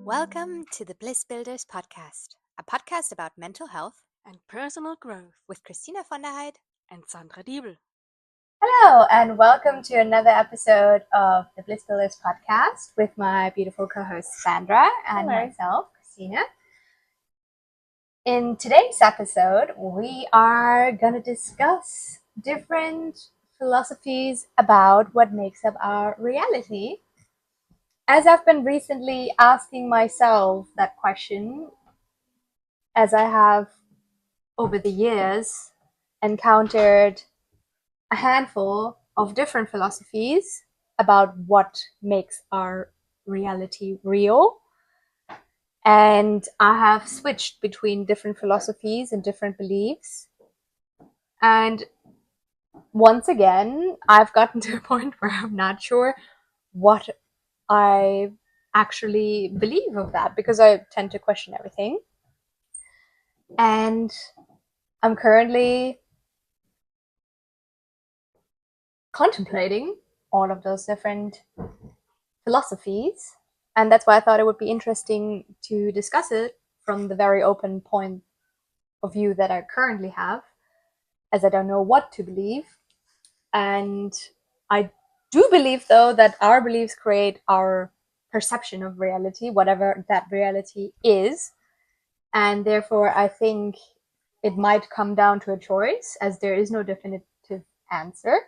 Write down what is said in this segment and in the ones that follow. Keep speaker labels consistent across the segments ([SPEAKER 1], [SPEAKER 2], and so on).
[SPEAKER 1] Welcome to the Bliss Builders podcast, a podcast about mental health
[SPEAKER 2] and personal growth
[SPEAKER 1] with Kristina
[SPEAKER 2] and Sandra Diebel.
[SPEAKER 3] Hello, and welcome to another episode of the Bliss Builders podcast with my beautiful co-host Sandra and myself, Kristina. In today's episode, we are going to discuss different philosophies about what makes up our reality. As I've been recently asking myself that question, as I have over the years encountered a handful of different philosophies about what makes our reality real. And I have switched between different philosophies and different beliefs. And once again, I've gotten to a point where I'm not sure what I actually believe of that, because I tend to question everything. And I'm currently contemplating all of those different philosophies, and that's why I thought it would be interesting to discuss it from the very open point of view that I currently have, as I don't know what to believe. And I do believe, though, that our beliefs create our perception of reality, whatever that reality is, and therefore I think it might come down to a choice, as there is no definitive answer.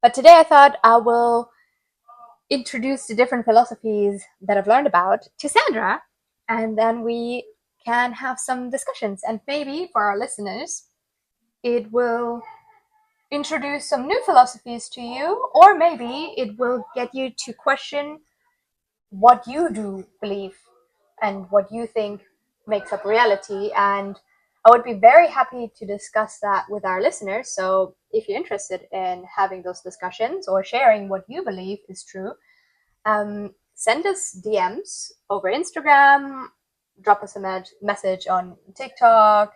[SPEAKER 3] But today I thought I will introduce the different philosophies that I've learned about to Sandra, and then we can have some discussions. And maybe for our listeners, it will introduce some new philosophies to you, or maybe it will get you to question what you do believe and what you think makes up reality. And I would be very happy to discuss that with our listeners. So if you're interested in having those discussions or sharing what you believe is true, send us DMs over Instagram, drop us a message on TikTok,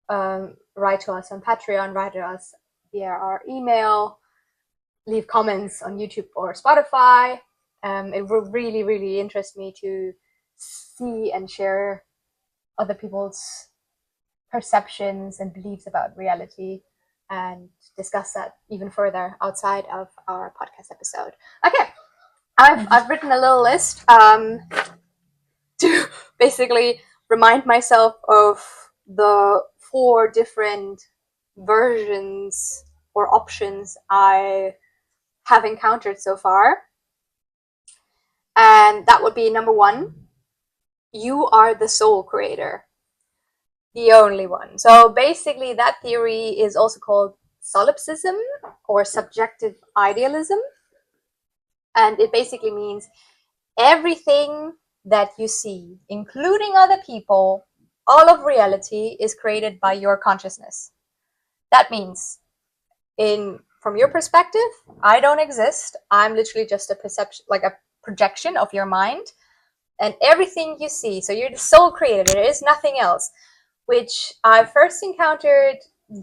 [SPEAKER 3] write to us on Patreon, write to us via our email, leave comments on YouTube or Spotify. It will really, really interest me to see and share other people's perceptions and beliefs about reality and discuss that even further outside of our podcast episode. Okay, I've written a little list to basically remind myself of the 4 different versions or options I have encountered so far. And that would be number 1, you are the soul creator. The only one. So basically that theory is also called solipsism or subjective idealism. And it basically means everything that you see, including other people, all of reality is created by your consciousness. That means, from your perspective, I don't exist. I'm literally just a perception, like a projection of your mind. And everything you see, so you're the soul creator, there is nothing else, which I first encountered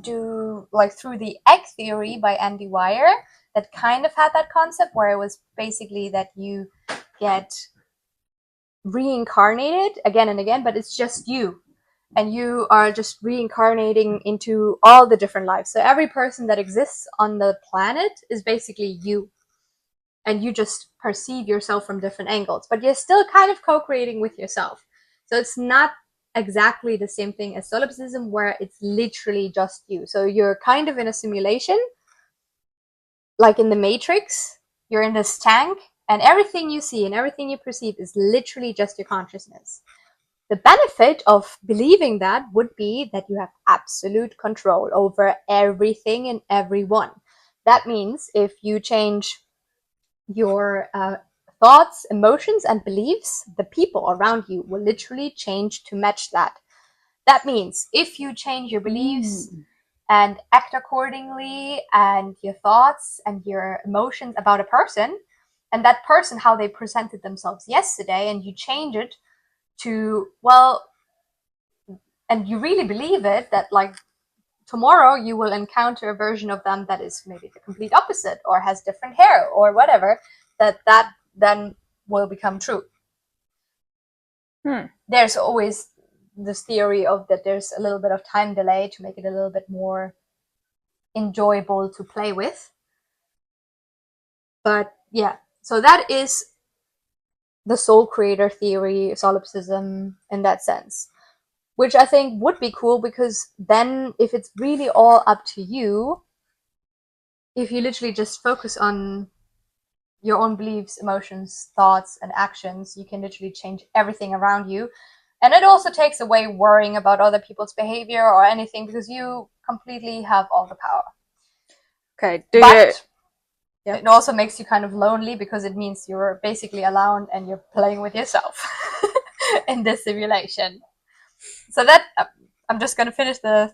[SPEAKER 3] through the egg theory by Andy Weir, that kind of had that concept where it was basically that you get reincarnated again and again, but it's just you. And you are just reincarnating into all the different lives. So every person that exists on the planet is basically you. And you just perceive yourself from different angles. But you're still kind of co-creating with yourself. So it's not exactly the same thing as solipsism, where it's literally just you. So you're kind of in a simulation, like in the Matrix. You're in this tank, and everything you see and everything you perceive is literally just your consciousness. The benefit of believing that would be that you have absolute control over everything and everyone. That means if you change your thoughts, emotions, and beliefs, the people around you will literally change to match that. That means if you change your beliefs and act accordingly, and your thoughts and your emotions about a person, and that person, how they presented themselves yesterday, and you change it to, well, and you really believe it, that like tomorrow you will encounter a version of them that is maybe the complete opposite or has different hair or whatever, that then will become true. There's always this theory of that there's a little bit of time delay to make it a little bit more enjoyable to play with. But yeah, so that is the soul creator theory, solipsism in that sense, which I think would be cool, because then if it's really all up to you, if you literally just focus on your own beliefs, emotions, thoughts, and actions, you can literally change everything around you. And it also takes away worrying about other people's behavior or anything, because you completely have all the power.
[SPEAKER 4] Okay,
[SPEAKER 3] it also makes you kind of lonely, because it means you're basically alone and you're playing with yourself in this simulation. So that, I'm just going to finish the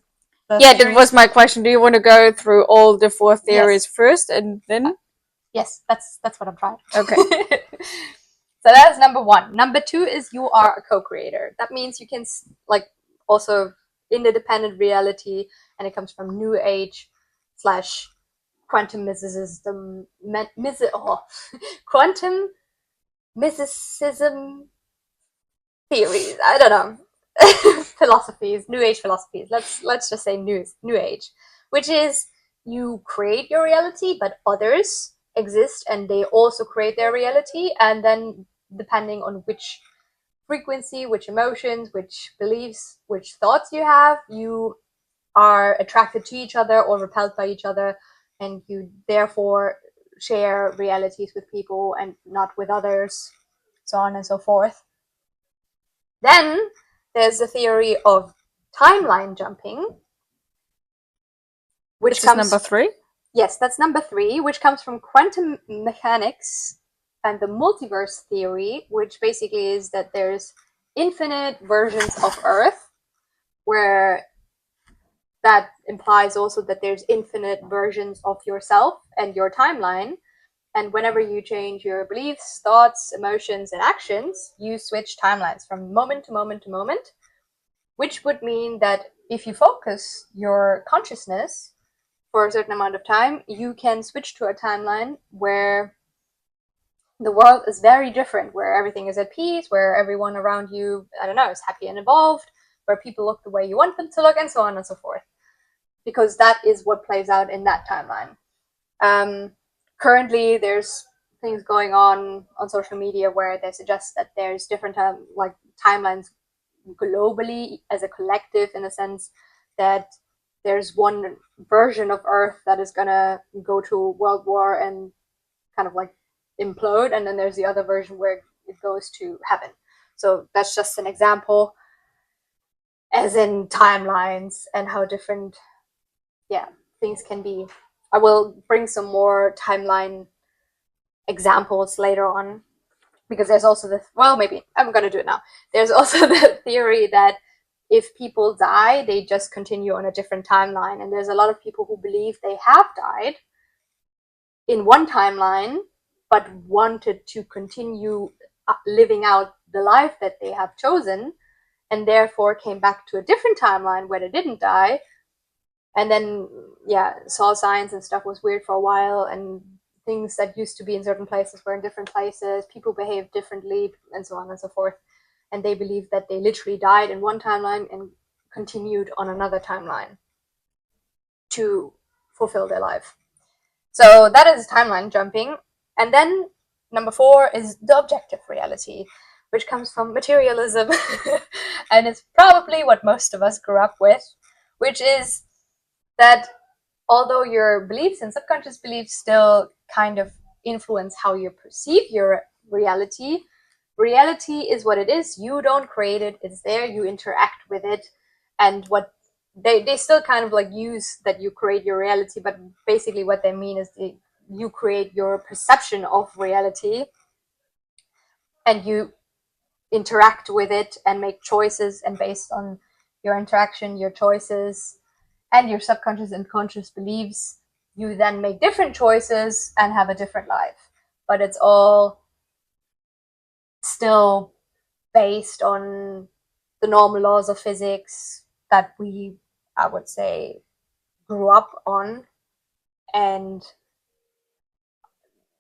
[SPEAKER 4] yeah,
[SPEAKER 3] theories.
[SPEAKER 4] that was my question. Do you want to go through all the 4 theories first and then?
[SPEAKER 3] Yes, that's what I'm trying.
[SPEAKER 4] Okay.
[SPEAKER 3] So that's number 1. Number 2 is you are a co-creator. That means you can also interdependent reality, and it comes from New Age / quantum mysticism, quantum mysticism theories. I don't know. Philosophies, New Age philosophies. Let's just say New Age, which is you create your reality, but others exist and they also create their reality, and then depending on which frequency, which emotions, which beliefs, which thoughts you have, you are attracted to each other or repelled by each other, and you therefore share realities with people and not with others, so on and so forth. Then there's the theory of timeline jumping, which
[SPEAKER 4] comes... Is number 3?
[SPEAKER 3] Yes, that's number 3, which comes from quantum mechanics and the multiverse theory, which basically is that there's infinite versions of Earth, where that implies also that there's infinite versions of yourself and your timeline. And whenever you change your beliefs, thoughts, emotions, and actions, you switch timelines from moment to moment to moment, which would mean that if you focus your consciousness for a certain amount of time, you can switch to a timeline where the world is very different, where everything is at peace, where everyone around you, I don't know, is happy and evolved, where people look the way you want them to look, and so on and so forth. Because that is what plays out in that timeline. Currently, there's things going on social media where they suggest that there's different timelines globally as a collective, in the sense that there's one version of Earth that is gonna go to world war and kind of like implode, and then there's the other version where it goes to heaven. So that's just an example, as in timelines and how different things can be. I will bring some more timeline examples later on, because there's also maybe I'm gonna do it now. There's also the theory that if people die, they just continue on a different timeline, and there's a lot of people who believe they have died in one timeline but wanted to continue living out the life that they have chosen, and therefore came back to a different timeline where they didn't die. And then, soul science and stuff was weird for a while, and things that used to be in certain places were in different places. People behaved differently, and so on and so forth. And they believed that they literally died in one timeline and continued on another timeline to fulfill their life. So that is timeline jumping. And then number 4 is the objective reality, which comes from materialism. And it's probably what most of us grew up with, which is that although your beliefs and subconscious beliefs still kind of influence how you perceive your reality, reality is what it is. You don't create it. It's there. You interact with it. And what they still kind of like use that you create your reality, but basically what they mean is you create your perception of reality, and you interact with it and make choices, and based on your interaction, your choices, and your subconscious and conscious beliefs, you then make different choices and have a different life. But it's all still based on the normal laws of physics that we, I would say, grew up on, and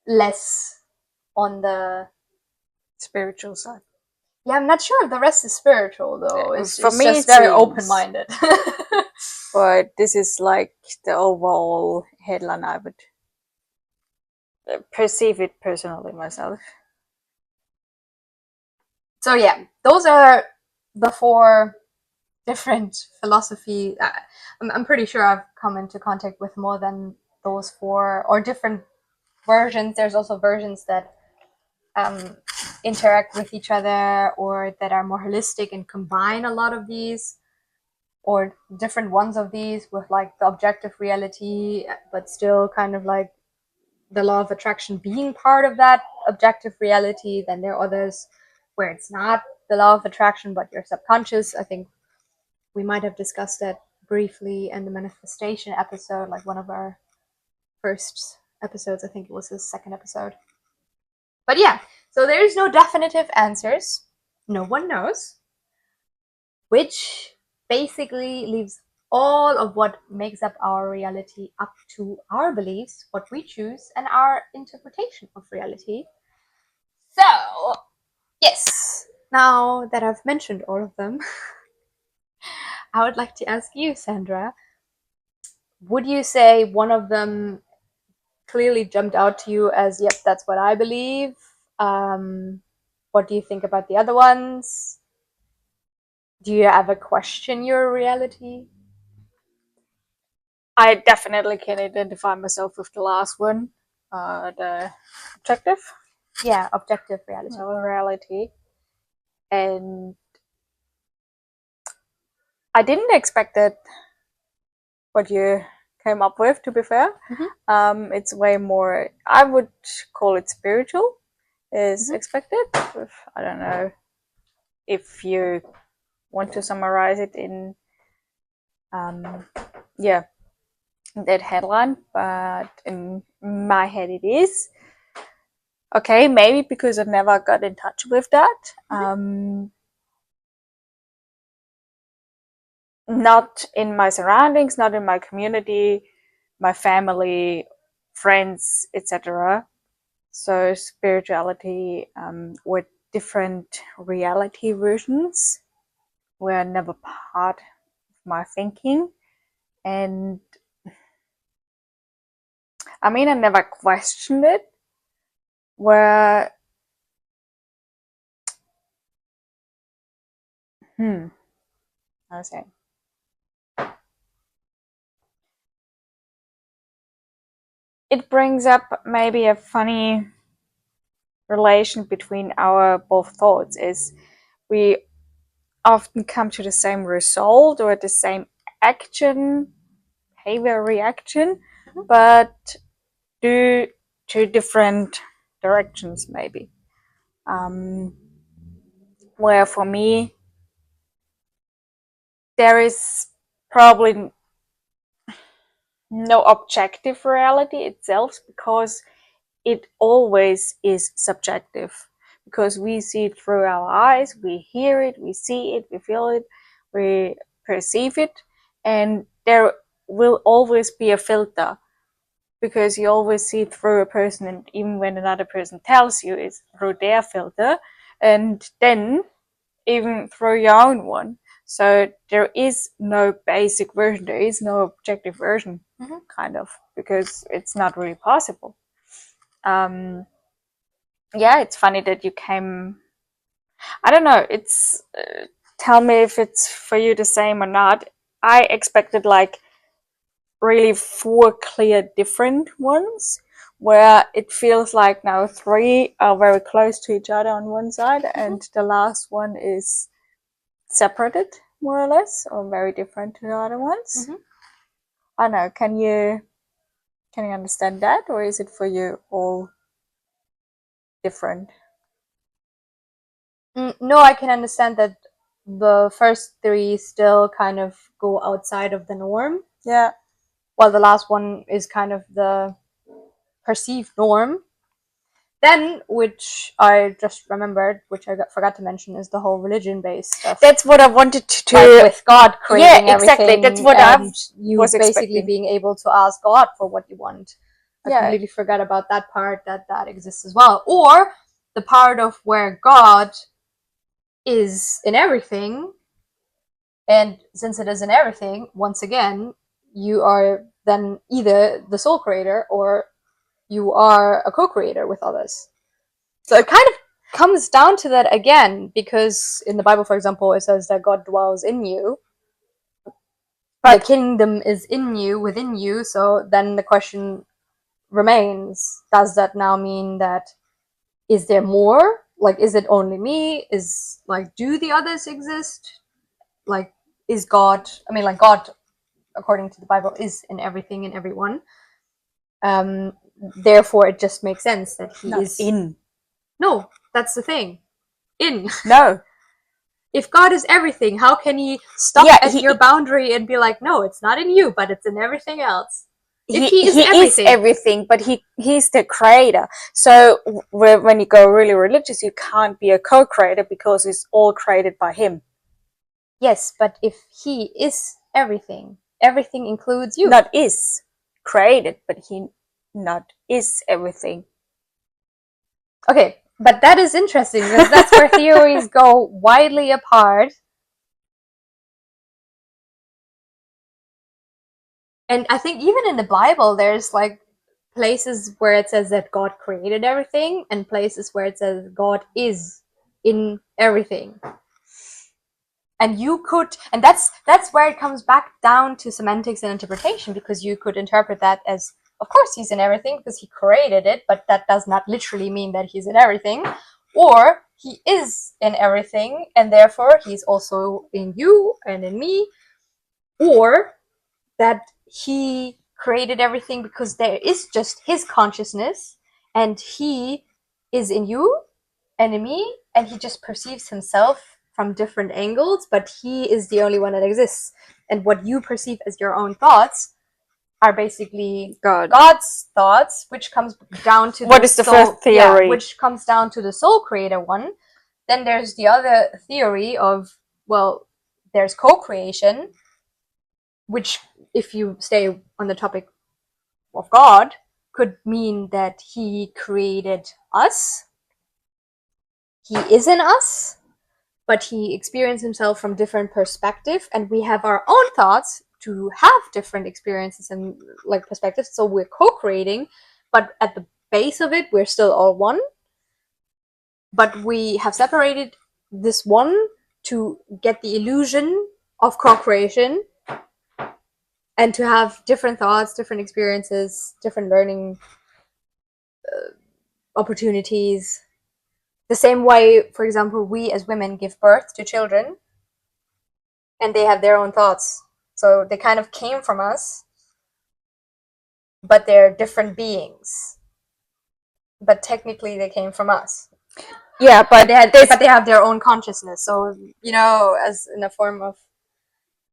[SPEAKER 3] less on the
[SPEAKER 4] spiritual side.
[SPEAKER 3] Yeah, I'm not sure if the rest is spiritual though.
[SPEAKER 4] For
[SPEAKER 3] It's
[SPEAKER 4] me,
[SPEAKER 3] just
[SPEAKER 4] it
[SPEAKER 3] very
[SPEAKER 4] seems.
[SPEAKER 3] open-minded.
[SPEAKER 4] But this is like the overall headline I would perceive it personally myself.
[SPEAKER 3] So yeah, those are the 4 different philosophy. I'm pretty sure I've come into contact with more than those 4, or different versions. There's also versions that interact with each other, or that are more holistic and combine a lot of these, or different ones of these, with like the objective reality, but still kind of like the law of attraction being part of that objective reality. Then there are others where it's not the law of attraction, but your subconscious. I think we might have discussed that briefly in the manifestation episode, like one of our first episodes. I think it was the second episode. But yeah, so there's no definitive answers. No one knows. Which basically leaves all of what makes up our reality up to our beliefs, what we choose, and our interpretation of reality. So, yes, now that I've mentioned all of them, I would like to ask you, Sandra, would you say one of them clearly jumped out to you as, yep, that's what I believe? What do you think about the other ones? Do you ever question your reality?
[SPEAKER 4] I definitely can identify myself with the last one, the objective.
[SPEAKER 3] Yeah, objective reality.
[SPEAKER 4] Reality. And I didn't expect that what you came up with, to be fair. It's way more, I would call it spiritual, is expected. I don't know if you want to summarize it in that headline, but in my head it is. Okay, maybe because I never got in touch with that. Not in my surroundings, not in my community, my family, friends, etc. So spirituality with different reality versions were never part of my thinking. And I mean, I never questioned it. Where I was saying, it brings up maybe a funny relation between our both thoughts. Is we often come to the same result or the same action, behavior, reaction, but do 2 different directions maybe. Where for me, there is probably no objective reality itself, because it always is subjective, because we see it through our eyes, we hear it, we see it, we feel it, we perceive it, and there will always be a filter, because you always see it through a person, and even when another person tells you, it's through their filter, and then even through your own one. So there is no basic version, there is no objective version, kind of, because it's not really possible. Yeah, it's funny that you came. I don't know. It's tell me if it's for you the same or not. I expected like really 4 clear different ones, where it feels like now 3 are very close to each other on one side, and the last one is separated more or less, or very different to the other ones. I don't know. Can you understand that, or is it for you all different?
[SPEAKER 3] No, I can understand that the first 3 still kind of go outside of the norm.
[SPEAKER 4] Yeah.
[SPEAKER 3] While the last one is kind of the perceived norm. Then, which I just remembered, which I forgot to mention, is the whole religion-based stuff.
[SPEAKER 4] That's what I wanted to
[SPEAKER 3] Like with God creating
[SPEAKER 4] Yeah, exactly.
[SPEAKER 3] everything,
[SPEAKER 4] That's what I
[SPEAKER 3] and you
[SPEAKER 4] was
[SPEAKER 3] basically
[SPEAKER 4] expecting.
[SPEAKER 3] being able to ask God for what you want. I
[SPEAKER 4] Yeah.
[SPEAKER 3] completely forgot about that part, that exists as well. Or the part of where God is in everything, and since it is in everything, once again, you are then either the sole creator or you are a co-creator with others. So it kind of comes down to that again, because in the Bible, for example, it says that God dwells in you. But the kingdom is in you, within you, so then the question remains, does that now mean that is there more? Like, is it only me? Is, like, do the others exist? Like, is God, I mean, like, God, according to the Bible, is in everything and everyone. Therefore, it just makes sense that he
[SPEAKER 4] Not
[SPEAKER 3] is
[SPEAKER 4] in.
[SPEAKER 3] No, that's the thing. In.
[SPEAKER 4] No.
[SPEAKER 3] If God is everything, how can he stop at your boundary and be like, no, it's not in you, but it's in everything else? If he is everything,
[SPEAKER 4] but he's the creator. So when you go really religious, you can't be a co-creator because it's all created by him.
[SPEAKER 3] Yes, but if he is everything, everything includes you.
[SPEAKER 4] Not is created, but he not is everything.
[SPEAKER 3] Okay, but that is interesting because that's where theories go widely apart. And I think even in the Bible, there's like places where it says that God created everything and places where it says God is in everything. And you could, and that's where it comes back down to semantics and interpretation, because you could interpret that as, of course he's in everything because he created it, but that does not literally mean that he's in everything. Or he is in everything and therefore he's also in you and in me. Or that he created everything because there is just his consciousness and he is in you and in me and he just perceives himself from different angles, but he is the only one that exists. And what you perceive as your own thoughts are basically God's thoughts, which comes down to
[SPEAKER 4] what is the first theory?
[SPEAKER 3] Yeah, which comes down to the soul creator one. Then there's the other theory of, well, there's co-creation, which, if you stay on the topic of God, could mean that he created us. He is in us, but he experienced himself from different perspectives, and we have our own thoughts to have different experiences and like perspectives. So we're co-creating, but at the base of it, we're still all one. But we have separated this one to get the illusion of co-creation and to have different thoughts, different experiences, different learning opportunities. The same way, for example, we as women give birth to children and they have their own thoughts. So they kind of came from us, but they're different beings. But technically they came from us.
[SPEAKER 4] Yeah, but
[SPEAKER 3] they have their own consciousness. So, you know, as in a form of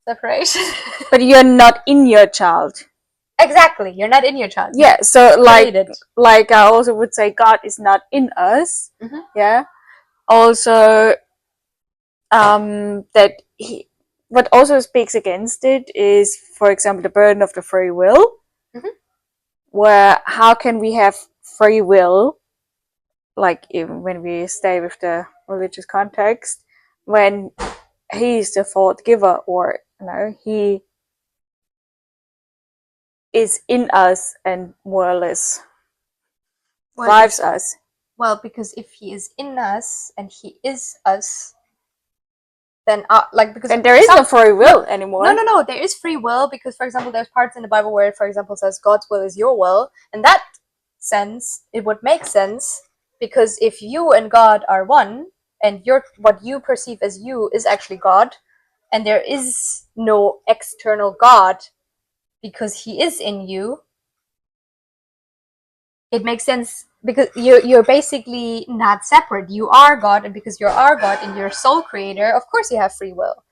[SPEAKER 3] separation.
[SPEAKER 4] But you're not in your child.
[SPEAKER 3] Exactly, you're not in your child.
[SPEAKER 4] Yeah, so like I also would say God is not in us.
[SPEAKER 3] Mm-hmm.
[SPEAKER 4] Yeah. Also, that he, what also speaks against it is, for example, the burden of the free will.
[SPEAKER 3] Mm-hmm.
[SPEAKER 4] Where how can we have free will, like even when we stay with the religious context, when he is the thought giver, or you know, he is in us and more or less drives us.
[SPEAKER 3] Well, because if he is in us and he is us, then because
[SPEAKER 4] and there is no free will anymore.
[SPEAKER 3] No, there is free will, because, for example, there's parts in the Bible where it, for example, says God's will is your will. In that sense, it would make sense, because if you and God are one, and what you perceive as you is actually God, and there is no external God because he is in you, it makes sense, because you're basically not separate. You are God, and because you are God and you're soul creator, of course you have free will.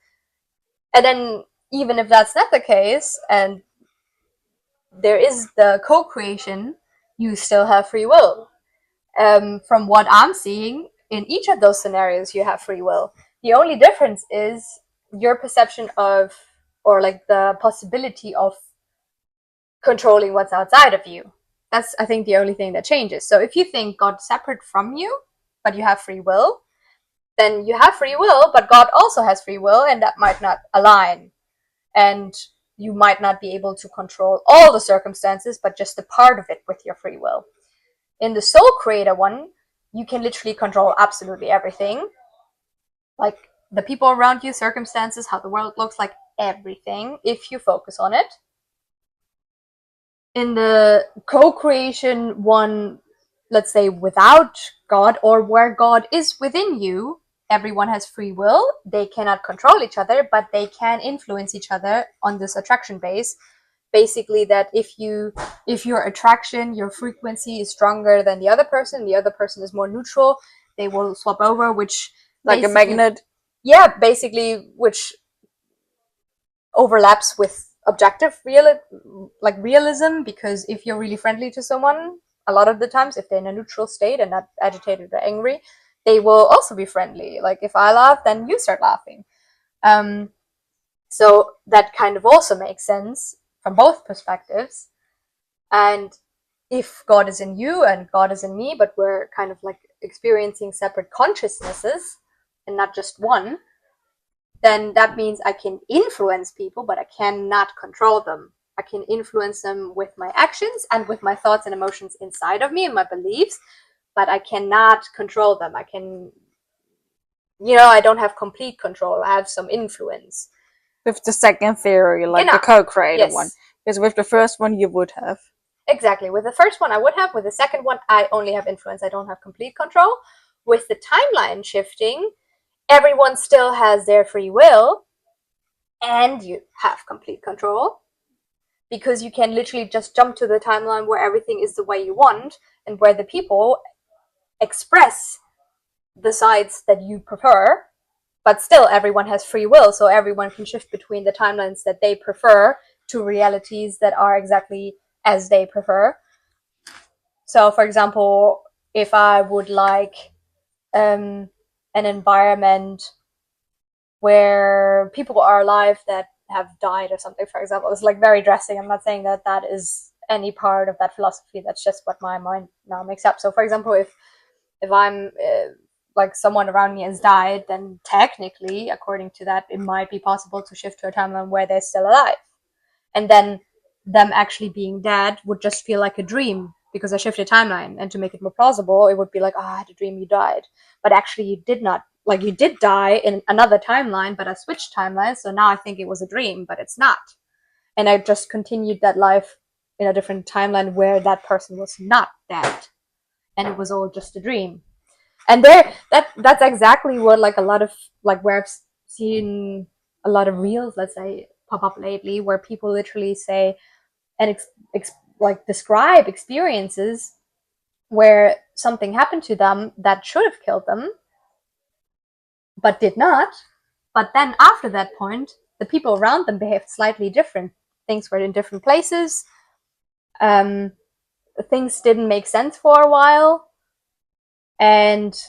[SPEAKER 3] And then even if that's not the case, and there is the co-creation, you still have free will. from what I'm seeing, in each of those scenarios, you have free will. The only difference is your perception of, or like the possibility of controlling what's outside of you. That's, I think, the only thing that changes. So if you think God's separate from you, but you have free will, then you have free will, but God also has free will, and that might not align. And you might not be able to control all the circumstances, but just a part of it with your free will. In the soul creator one, you can literally control absolutely everything. Like the people around you, circumstances, how the world looks, like everything, if you focus on it. In the co-creation one, let's say without God, or where God is within you, everyone has free will. They cannot control each other, but they can influence each other on this attraction base. Basically, that if your attraction, your frequency is stronger than the other person is more neutral, they will swap over, which
[SPEAKER 4] Like a magnet.
[SPEAKER 3] Yeah, basically, which overlaps with objective realism, because if you're really friendly to someone, a lot of the times, if they're in a neutral state and not agitated or angry, they will also be friendly. Like if I laugh, then you start laughing. So that kind of also makes sense from both perspectives. And if God is in you and God is in me, but we're kind of like experiencing separate consciousnesses and not just one, then that means I can influence people, but I cannot control them. I can influence them with my actions and with my thoughts and emotions inside of me and my beliefs, but I cannot control them. I can, I don't have complete control. I have some influence.
[SPEAKER 4] With the second theory, like the co-creator one. Because with the first one, you would have.
[SPEAKER 3] Exactly. With the first one, I would have. With the second one, I only have influence. I don't have complete control. With the timeline shifting, everyone still has their free will, and you have complete control, because you can literally just jump to the timeline where everything is the way you want, and where the people express the sides that you prefer, but still everyone has free will, so everyone can shift between the timelines that they prefer to realities that are exactly as they prefer. So, for example, if I would like an environment where people are alive that have died or something, for example, it's like very drastic. I'm not saying that that is any part of that philosophy. That's just what my mind now makes up. So, for example, if I'm like someone around me has died, then technically, according to that, it might be possible to shift to a timeline where they're still alive, and then them actually being dead would just feel like a dream, because I shifted timeline. And to make it more plausible, it would be like, I had a dream you died, but actually you did not. Like, you did die in another timeline, but I switched timelines, so now I think it was a dream, but it's not. And I just continued that life in a different timeline where that person was not dead, and it was all just a dream. And that's exactly what, like, a lot of, like, where I've seen a lot of reels, let's say, pop up lately, where people literally say and like describe experiences where something happened to them that should have killed them, but did not. But then after that point, the people around them behaved slightly different. Things were in different places. Things didn't make sense for a while. And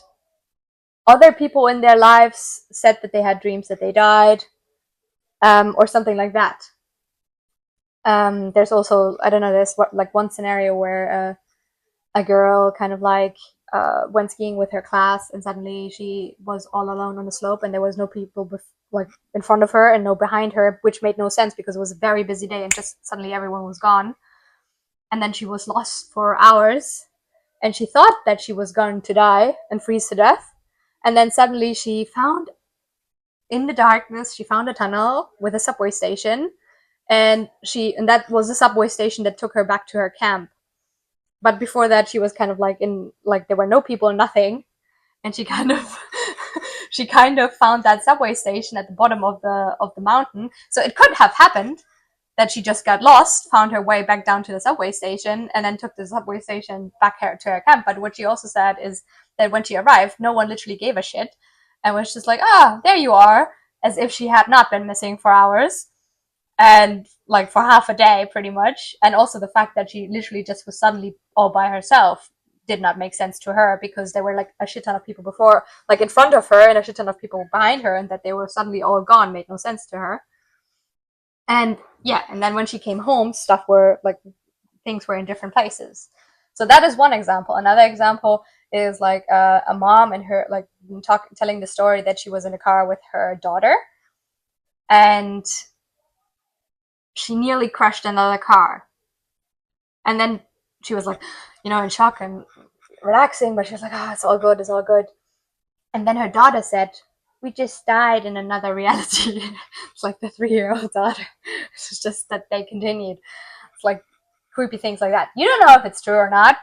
[SPEAKER 3] other people in their lives said that they had dreams that they died, or something like that. There's also, I don't know, there's like one scenario where a girl kind of like went skiing with her class, and suddenly she was all alone on the slope, and there was no people like in front of her and no behind her, which made no sense because it was a very busy day and just suddenly everyone was gone. And then she was lost for hours, and she thought that she was going to die and freeze to death. And then suddenly she found, in the darkness, she found a tunnel with a subway station, and that was the subway station that took her back to her camp. But before that, she was kind of like there were no people, nothing, and she kind of found that subway station at the bottom of the mountain. So it could have happened that she just got lost, found her way back down to the subway station, and then took the subway station back to her camp. But what she also said is that when she arrived, no one literally gave a shit, and was just like, there you are, as if she had not been missing for hours, and like for half a day pretty much. And also the fact that she literally just was suddenly all by herself, did not make sense to her because there were like a shit ton of people before, like in front of her, and a shit ton of people behind her, and that they were suddenly all gone made no sense to her. And yeah, and then when she came home, things were in different places. So that is one example. Another example is like a mom and her like telling the story that she was in a car with her daughter, and she nearly crushed another car. And then she was like, in shock and relaxing, but she was like, it's all good, it's all good. And then her daughter said, we just died in another reality. It's like the 3-year-old daughter. It's just that they continued. It's like creepy things like that. You don't know if it's true or not.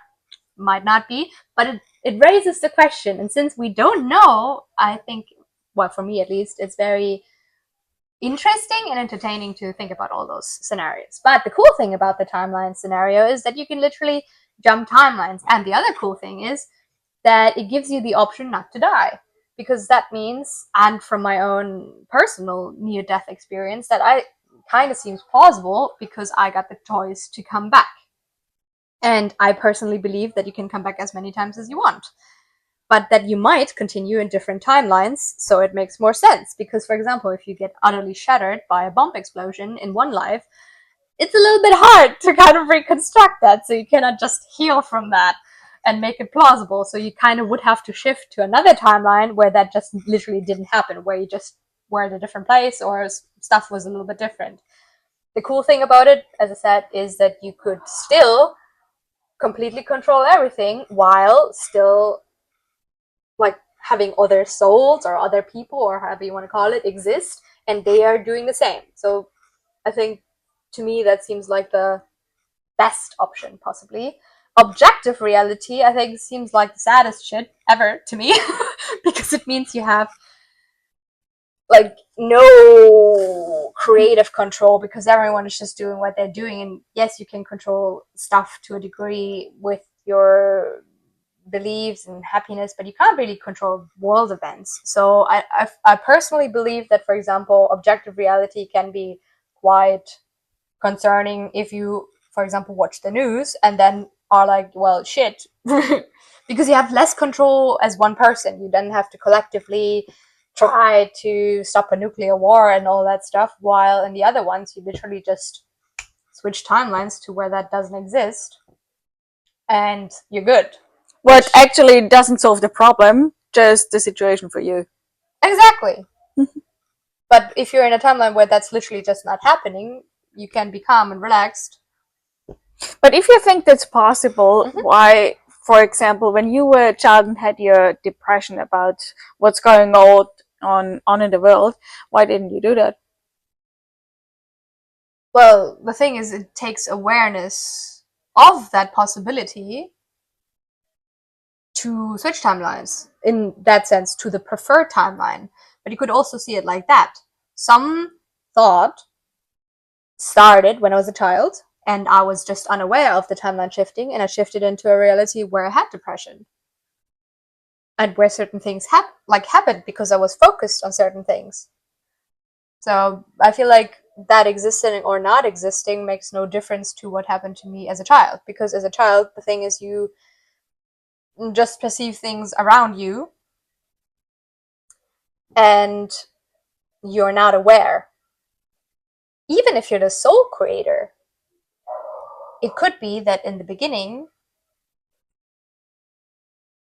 [SPEAKER 3] Might not be, but it raises the question. And since we don't know, I think, well, for me at least, it's very interesting and entertaining to think about all those scenarios. But the cool thing about the timeline scenario is that you can literally jump timelines. And the other cool thing is that it gives you the option not to die. Because that means, and from my own personal near-death experience, that I kind of seems plausible because I got the choice to come back. And I personally believe that you can come back as many times as you want. But that you might continue in different timelines, so it makes more sense. Because, for example, if you get utterly shattered by a bomb explosion in one life, it's a little bit hard to kind of reconstruct that, so you cannot just heal from that and make it plausible. So you kind of would have to shift to another timeline where that just literally didn't happen, where you just were at a different place or stuff was a little bit different. The cool thing about it, as I said, is that you could still completely control everything while still like having other souls or other people or however you want to call it exist, and they are doing the same. So I think to me that seems like the best option possibly. Objective reality, I think, seems like the saddest shit ever to me because it means you have like no creative control because everyone is just doing what they're doing. And yes, you can control stuff to a degree with your beliefs and happiness, but you can't really control world events. So I personally believe that, for example, objective reality can be quite concerning if you, for example, watch the news and then are like, well, shit, because you have less control as one person. You then have to collectively try to stop a nuclear war and all that stuff, while in the other ones, you literally just switch timelines to where that doesn't exist, and you're good.
[SPEAKER 4] What actually doesn't solve the problem, just the situation for you.
[SPEAKER 3] Exactly. But if you're in a timeline where that's literally just not happening, you can be calm and relaxed.
[SPEAKER 4] But if you think that's possible, why, for example, when you were a child and had your depression about what's going on in the world, why didn't you do that?
[SPEAKER 3] Well, the thing is, it takes awareness of that possibility to switch timelines, in that sense, to the preferred timeline. But you could also see it like that. Some thought started when I was a child, and I was just unaware of the timeline shifting, and I shifted into a reality where I had depression. And where certain things happened because I was focused on certain things. So I feel like that existing or not existing makes no difference to what happened to me as a child. Because as a child, the thing is, you just perceive things around you and you're not aware. Even if you're the sole creator, it could be that in the beginning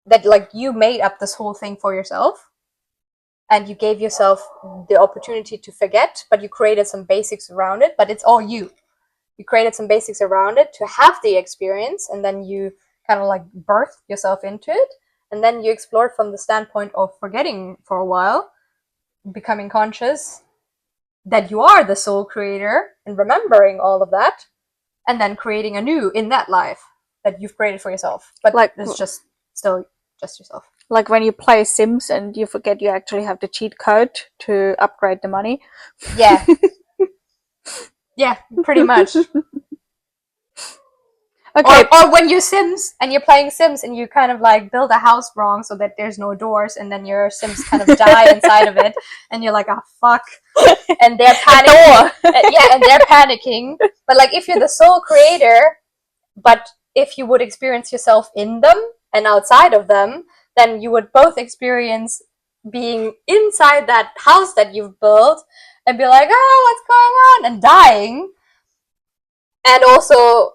[SPEAKER 3] that like you made up this whole thing for yourself and you gave yourself the opportunity to forget, but you created some basics around it, but it's all you. You created some basics around it to have the experience, and then you kind of like birthed yourself into it, and then you explored from the standpoint of forgetting for a while, becoming conscious that you are the sole creator and remembering all of that, and then creating anew in that life that you've created for yourself. But like it's just still just yourself.
[SPEAKER 4] Like when you play Sims and you forget you actually have the cheat code to upgrade the money.
[SPEAKER 3] Yeah. Yeah, pretty much. Okay. Or when you're Sims and you're playing Sims and you kind of like build a house wrong so that there's no doors, and then your Sims kind of die inside of it, and you're like, oh fuck, and they're panicking. Yeah, and they're panicking. But like if you're the sole creator, but if you would experience yourself in them, and outside of them, then you would both experience being inside that house that you've built and be like, oh, what's going on? And dying. And also,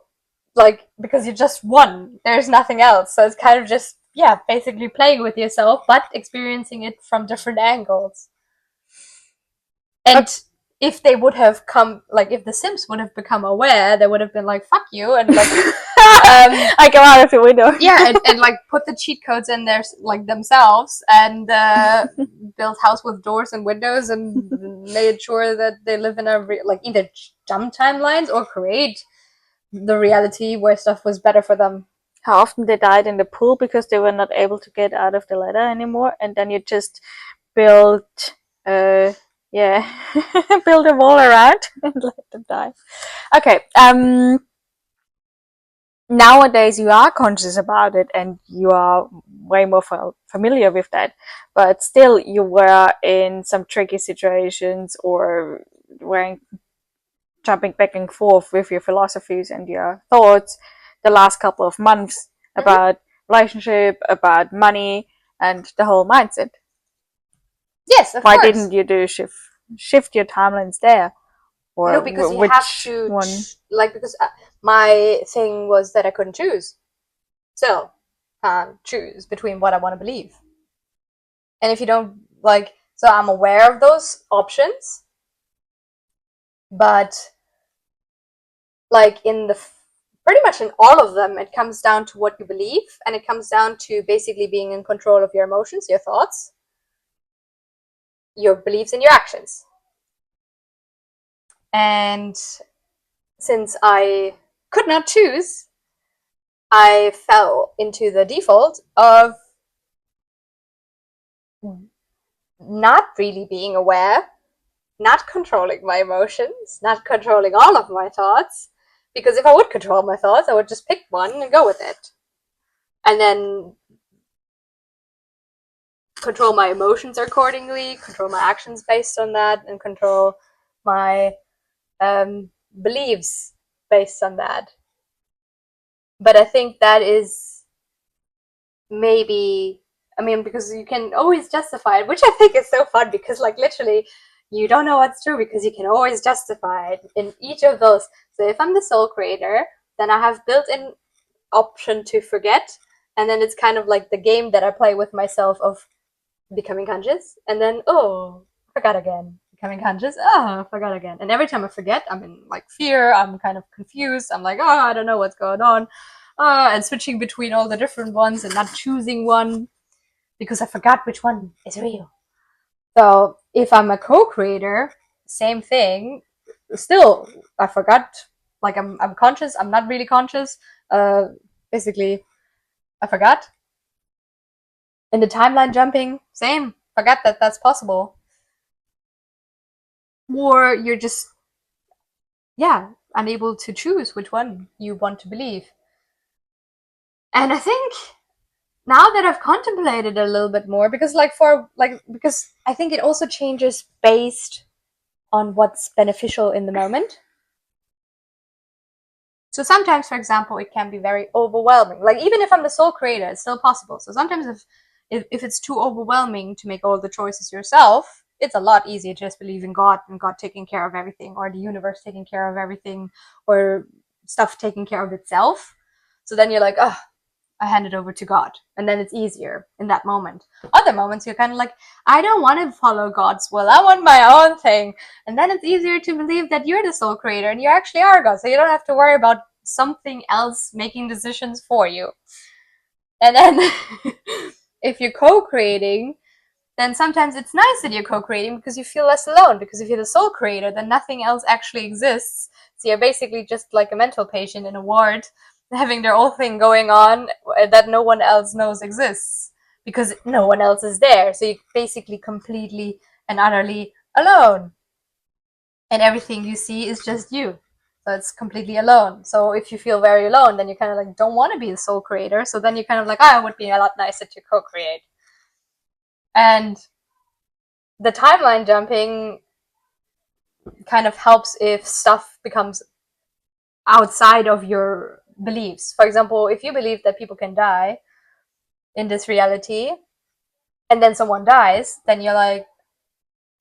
[SPEAKER 3] like, because you just won, there's nothing else. So it's kind of just, yeah, basically playing with yourself, but experiencing it from different angles. And if they would have come, like, if the Sims would have become aware, they would have been like, fuck you, and like,
[SPEAKER 4] I go out of the window.
[SPEAKER 3] yeah, and like put the cheat codes in there, like, themselves, and build house with doors and windows, and made sure that they live in a like either jump timelines or create the reality where stuff was better for them.
[SPEAKER 4] How often they died in the pool because they were not able to get out of the ladder anymore, and then you just build build a wall around and let them die. Okay, nowadays you are conscious about it and you are way more familiar with that, but still you were in some tricky situations or were jumping back and forth with your philosophies and your thoughts the last couple of months about relationship, about money, and the whole mindset.
[SPEAKER 3] Yes, of
[SPEAKER 4] Why
[SPEAKER 3] course.
[SPEAKER 4] didn't you do shift your timelines there? Or
[SPEAKER 3] no, because you have to like, because my thing was that I couldn't choose. Still can't choose between what I want to believe. And if you don't, like, so I'm aware of those options, but like in the pretty much in all of them, it comes down to what you believe, and it comes down to basically being in control of your emotions, your thoughts, your beliefs, and your actions. And since I could not choose, I fell into the default of not really being aware, not controlling my emotions, not controlling all of my thoughts. Because if I would control my thoughts, I would just pick one and go with it. And then control my emotions accordingly, control my actions based on that, and control my beliefs based on that. But I think that is maybe, I mean, because you can always justify it, which I think is so fun, because like literally you don't know what's true because you can always justify it in each of those. So if I'm the soul creator, then I have built-in option to forget, and then it's kind of like the game that I play with myself of becoming conscious, and then, oh, forgot again. Becoming conscious, oh, forgot again. And every time I forget, I'm in like fear, I'm kind of confused, I'm like, oh, I don't know what's going on. And switching between all the different ones and not choosing one because I forgot which one is real. So if I'm a co-creator, same thing. Still, I forgot. Like I'm conscious. I'm not really conscious. Basically, I forgot. In the timeline jumping, same. Forgot that that's possible. Or you're just, yeah, unable to choose which one you want to believe. And I think now that I've contemplated a little bit more, because because I think it also changes based on what's beneficial in the moment. So sometimes, for example, it can be very overwhelming. Like even if I'm the sole creator, it's still possible. So sometimes if it's too overwhelming to make all the choices yourself, it's a lot easier to just believe in God and God taking care of everything, or the universe taking care of everything, or stuff taking care of itself. So then you're like, oh, I hand it over to God. And then it's easier in that moment. Other moments, you're kind of like, I don't want to follow God's will. I want my own thing. And then it's easier to believe that you're the soul creator and you actually are God. So you don't have to worry about something else making decisions for you. And then if you're co-creating, then sometimes it's nice that you're co-creating because you feel less alone. Because if you're the soul creator, then nothing else actually exists. So you're basically just like a mental patient in a ward having their own thing going on that no one else knows exists because no one else is there. So you're basically completely and utterly alone. And everything you see is just you. So it's completely alone. So if you feel very alone, then you kind of like don't want to be the soul creator. So then you're kind of like, oh, it would be a lot nicer to co-create. And the timeline jumping kind of helps if stuff becomes outside of your beliefs. For example, if you believe that people can die, in this reality, and then someone dies, then you're like,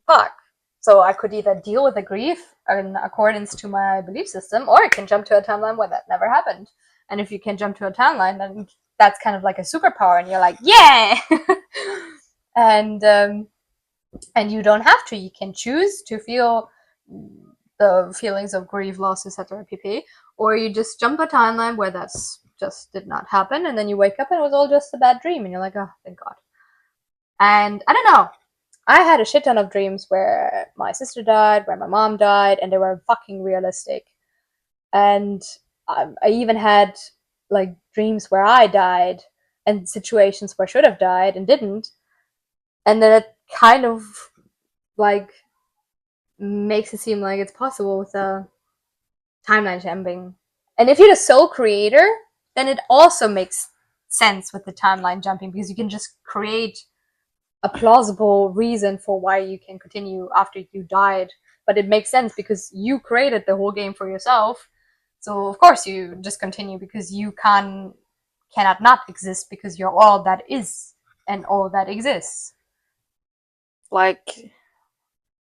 [SPEAKER 3] fuck. So I could either deal with the grief in accordance to my belief system, or I can jump to a timeline where that never happened. And if you can jump to a timeline, then that's kind of like a superpower, and you're like, yeah. And you don't have to. You can choose to feel the feelings of grief, loss, etc., pp. Or you just jump a timeline where that's just did not happen, and then you wake up and it was all just a bad dream, and you're like, oh, thank God. And I don't know. I had a shit ton of dreams where my sister died, where my mom died, and they were fucking realistic. And I even had like dreams where I died, and situations where I should have died and didn't. And then it kind of like makes it seem like it's possible with a timeline jumping. And if you're the sole creator, then it also makes sense with the timeline jumping, because you can just create a plausible reason for why you can continue after you died. But it makes sense because you created the whole game for yourself. So of course you just continue, because you cannot not exist, because you're all that is and all that exists.
[SPEAKER 4] Like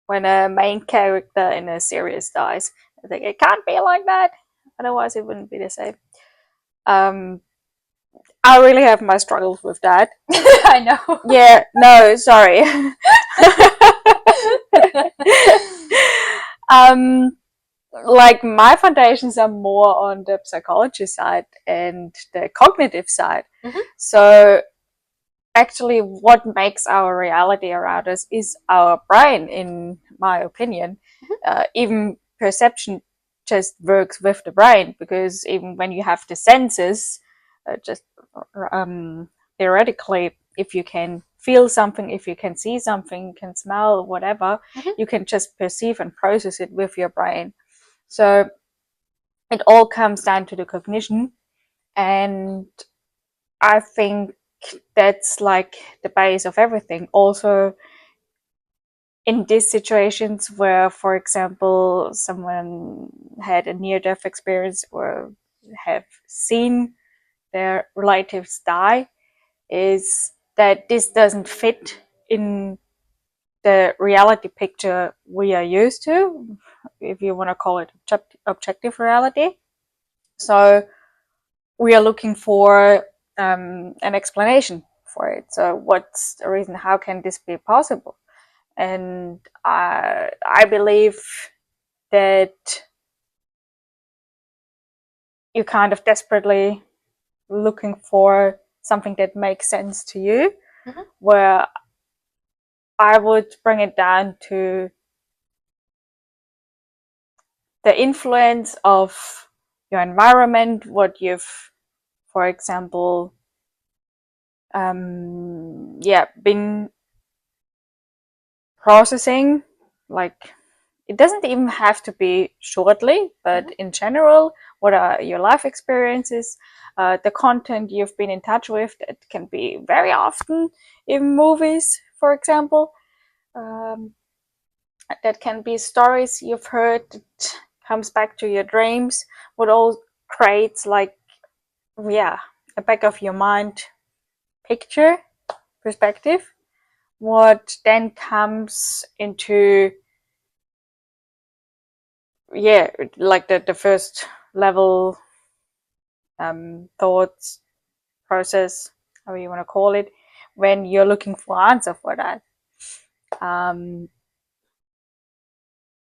[SPEAKER 4] when a main character in a series dies, I think it can't be like that. Otherwise, it wouldn't be the same. I really have my struggles with that.
[SPEAKER 3] I know.
[SPEAKER 4] Yeah, no, sorry. Like my foundations are more on the psychology side and the cognitive side.
[SPEAKER 3] Mm-hmm.
[SPEAKER 4] So actually what makes our reality around us is our brain, in my opinion.
[SPEAKER 3] Mm-hmm.
[SPEAKER 4] Even perception just works with the brain, because even when you have the senses, just theoretically, if you can feel something, if you can see something, can smell, whatever,
[SPEAKER 3] mm-hmm.
[SPEAKER 4] you can just perceive and process it with your brain. So it all comes down to the cognition, and I think that's like the base of everything. Also, in these situations where, for example, someone had a near-death experience or have seen their relatives die, is that this doesn't fit in the reality picture we are used to, if you want to call it objective reality. So we are looking for an explanation for it. So what's the reason? How can this be possible? And I believe that you're kind of desperately looking for something that makes sense to you,
[SPEAKER 3] mm-hmm.
[SPEAKER 4] where I would bring it down to the influence of your environment, what you've, for example, been processing. Like, it doesn't even have to be shortly, but in general, what are your life experiences, the content you've been in touch with. That can be very often in movies, for example. That can be stories you've heard that comes back to your dreams, what all creates like, a back of your mind picture, perspective, what then comes into, like the first level thoughts process, however you want to call it, when you're looking for answer for that.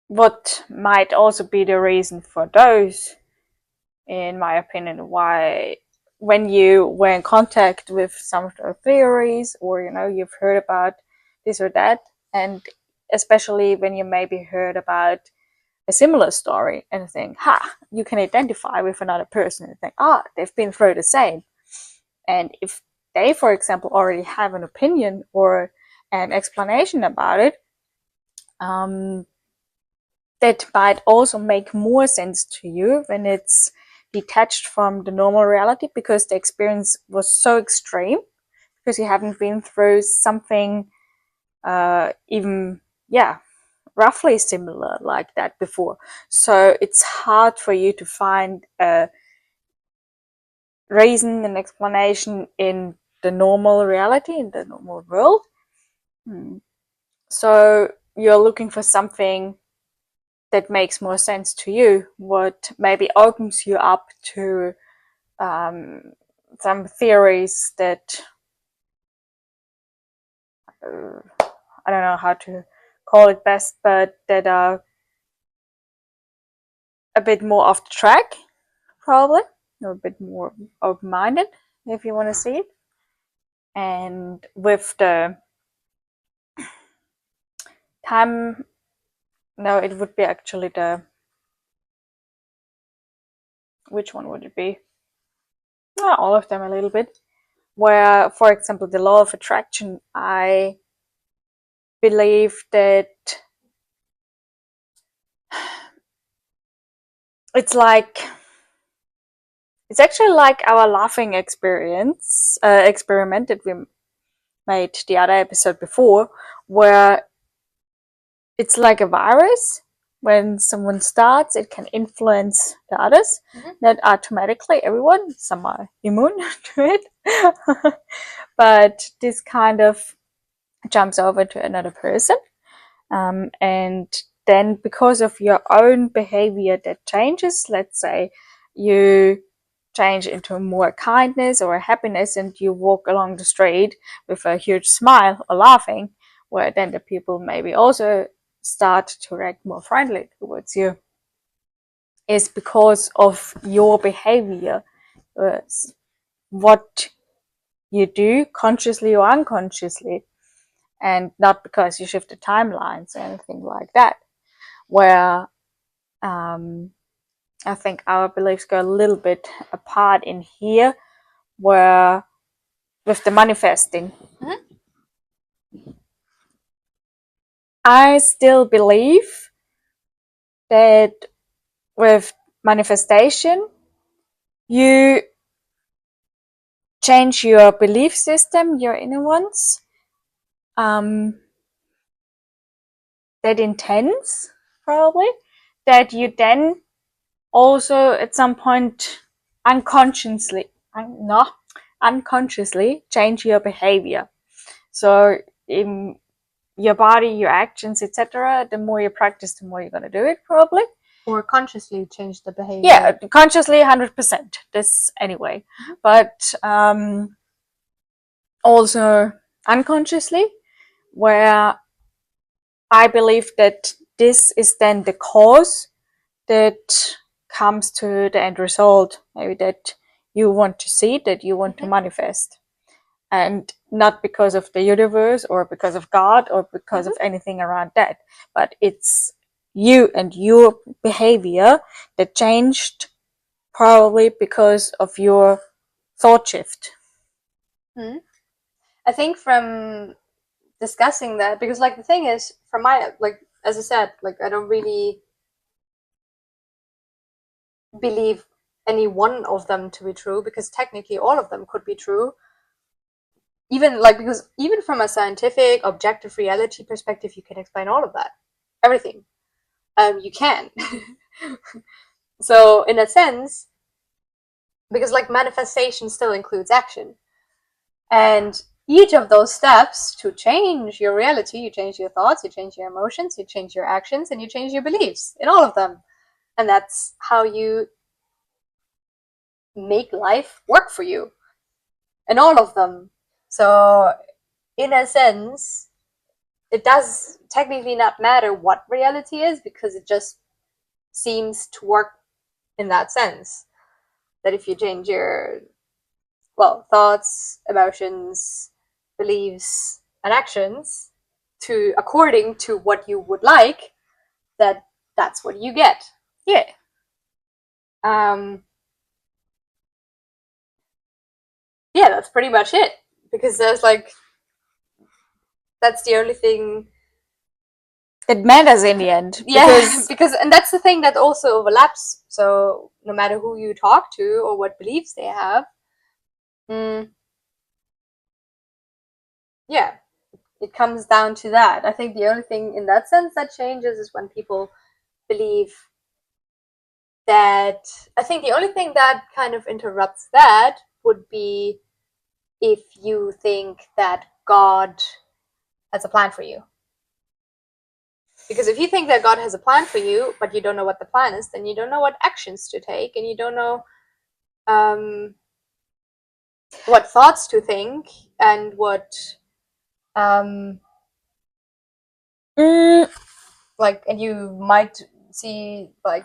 [SPEAKER 4] What might also be the reason for those, in my opinion, why when you were in contact with some of the theories, or you've heard about this or that, and especially when you maybe heard about a similar story and think, you can identify with another person and think, they've been through the same. And if they, for example, already have an opinion or an explanation about it, that might also make more sense to you when it's detached from the normal reality, because the experience was so extreme, because you haven't been through something even roughly similar like that before. So it's hard for you to find a reason and explanation in the normal reality, in the normal world. So you're looking for something that makes more sense to you, what maybe opens you up to some theories that I don't know how to call it best, but that are a bit more off the track, probably, or a bit more open-minded, if you want to see it. And with the time, no, it would be actually which one would it be? All of them a little bit. Where, for example, the law of attraction, I believe that it's actually like our laughing experiment that we made the other episode before, where it's like a virus. When someone starts, it can influence the others. Not automatically everyone, some are immune to it. But this kind of jumps over to another person. And then because of your own behavior that changes, let's say you change into more kindness or happiness and you walk along the street with a huge smile or laughing, where then the people maybe also start to react more friendly towards you, is because of your behavior, what you do consciously or unconsciously, and not because you shift the timelines or anything like that. Where I think our beliefs go a little bit apart in here, where with the manifesting. I still believe that with manifestation, you change your belief system, your inner ones, that intense, probably, that you then also at some point unconsciously change your behavior. So in your body, your actions, etc., the more you practice, the more you're going to do it, probably.
[SPEAKER 3] Or consciously change the behavior.
[SPEAKER 4] Yeah, consciously 100%, this anyway. But also unconsciously, where I believe that this is then the cause that comes to the end result, maybe that you want to see, that you want to manifest. And not because of the universe or because of God or because of anything around that, but it's you and your behavior that changed, probably because of your thought shift.
[SPEAKER 3] I think from discussing that, because like the thing is, from my, like, as I said, like I don't really believe any one of them to be true, because technically all of them could be true. Even like, because even from a scientific objective reality perspective, you can explain all of that, everything. You can. So in a sense, because like manifestation still includes action, and each of those steps to change your reality, you change your thoughts, you change your emotions, you change your actions, and you change your beliefs in all of them. And that's how you make life work for you in all of them. So in a sense, it does technically not matter what reality is, because it just seems to work in that sense. That if you change your, well, thoughts, emotions, beliefs, and actions to according to what you would like, that's what you get.
[SPEAKER 4] Yeah.
[SPEAKER 3] Yeah, that's pretty much it. Because there's like, that's the only thing
[SPEAKER 4] it matters in the end.
[SPEAKER 3] Because and that's the thing that also overlaps. So no matter who you talk to or what beliefs they have, yeah, it comes down to that. I think the only thing in that sense that changes is when people believe that. I think the only thing that kind of interrupts that would be if you think that God has a plan for you. Because if you think that God has a plan for you, but you don't know what the plan is, then you don't know what actions to take, and you don't know what thoughts to think, and what like, and you might see like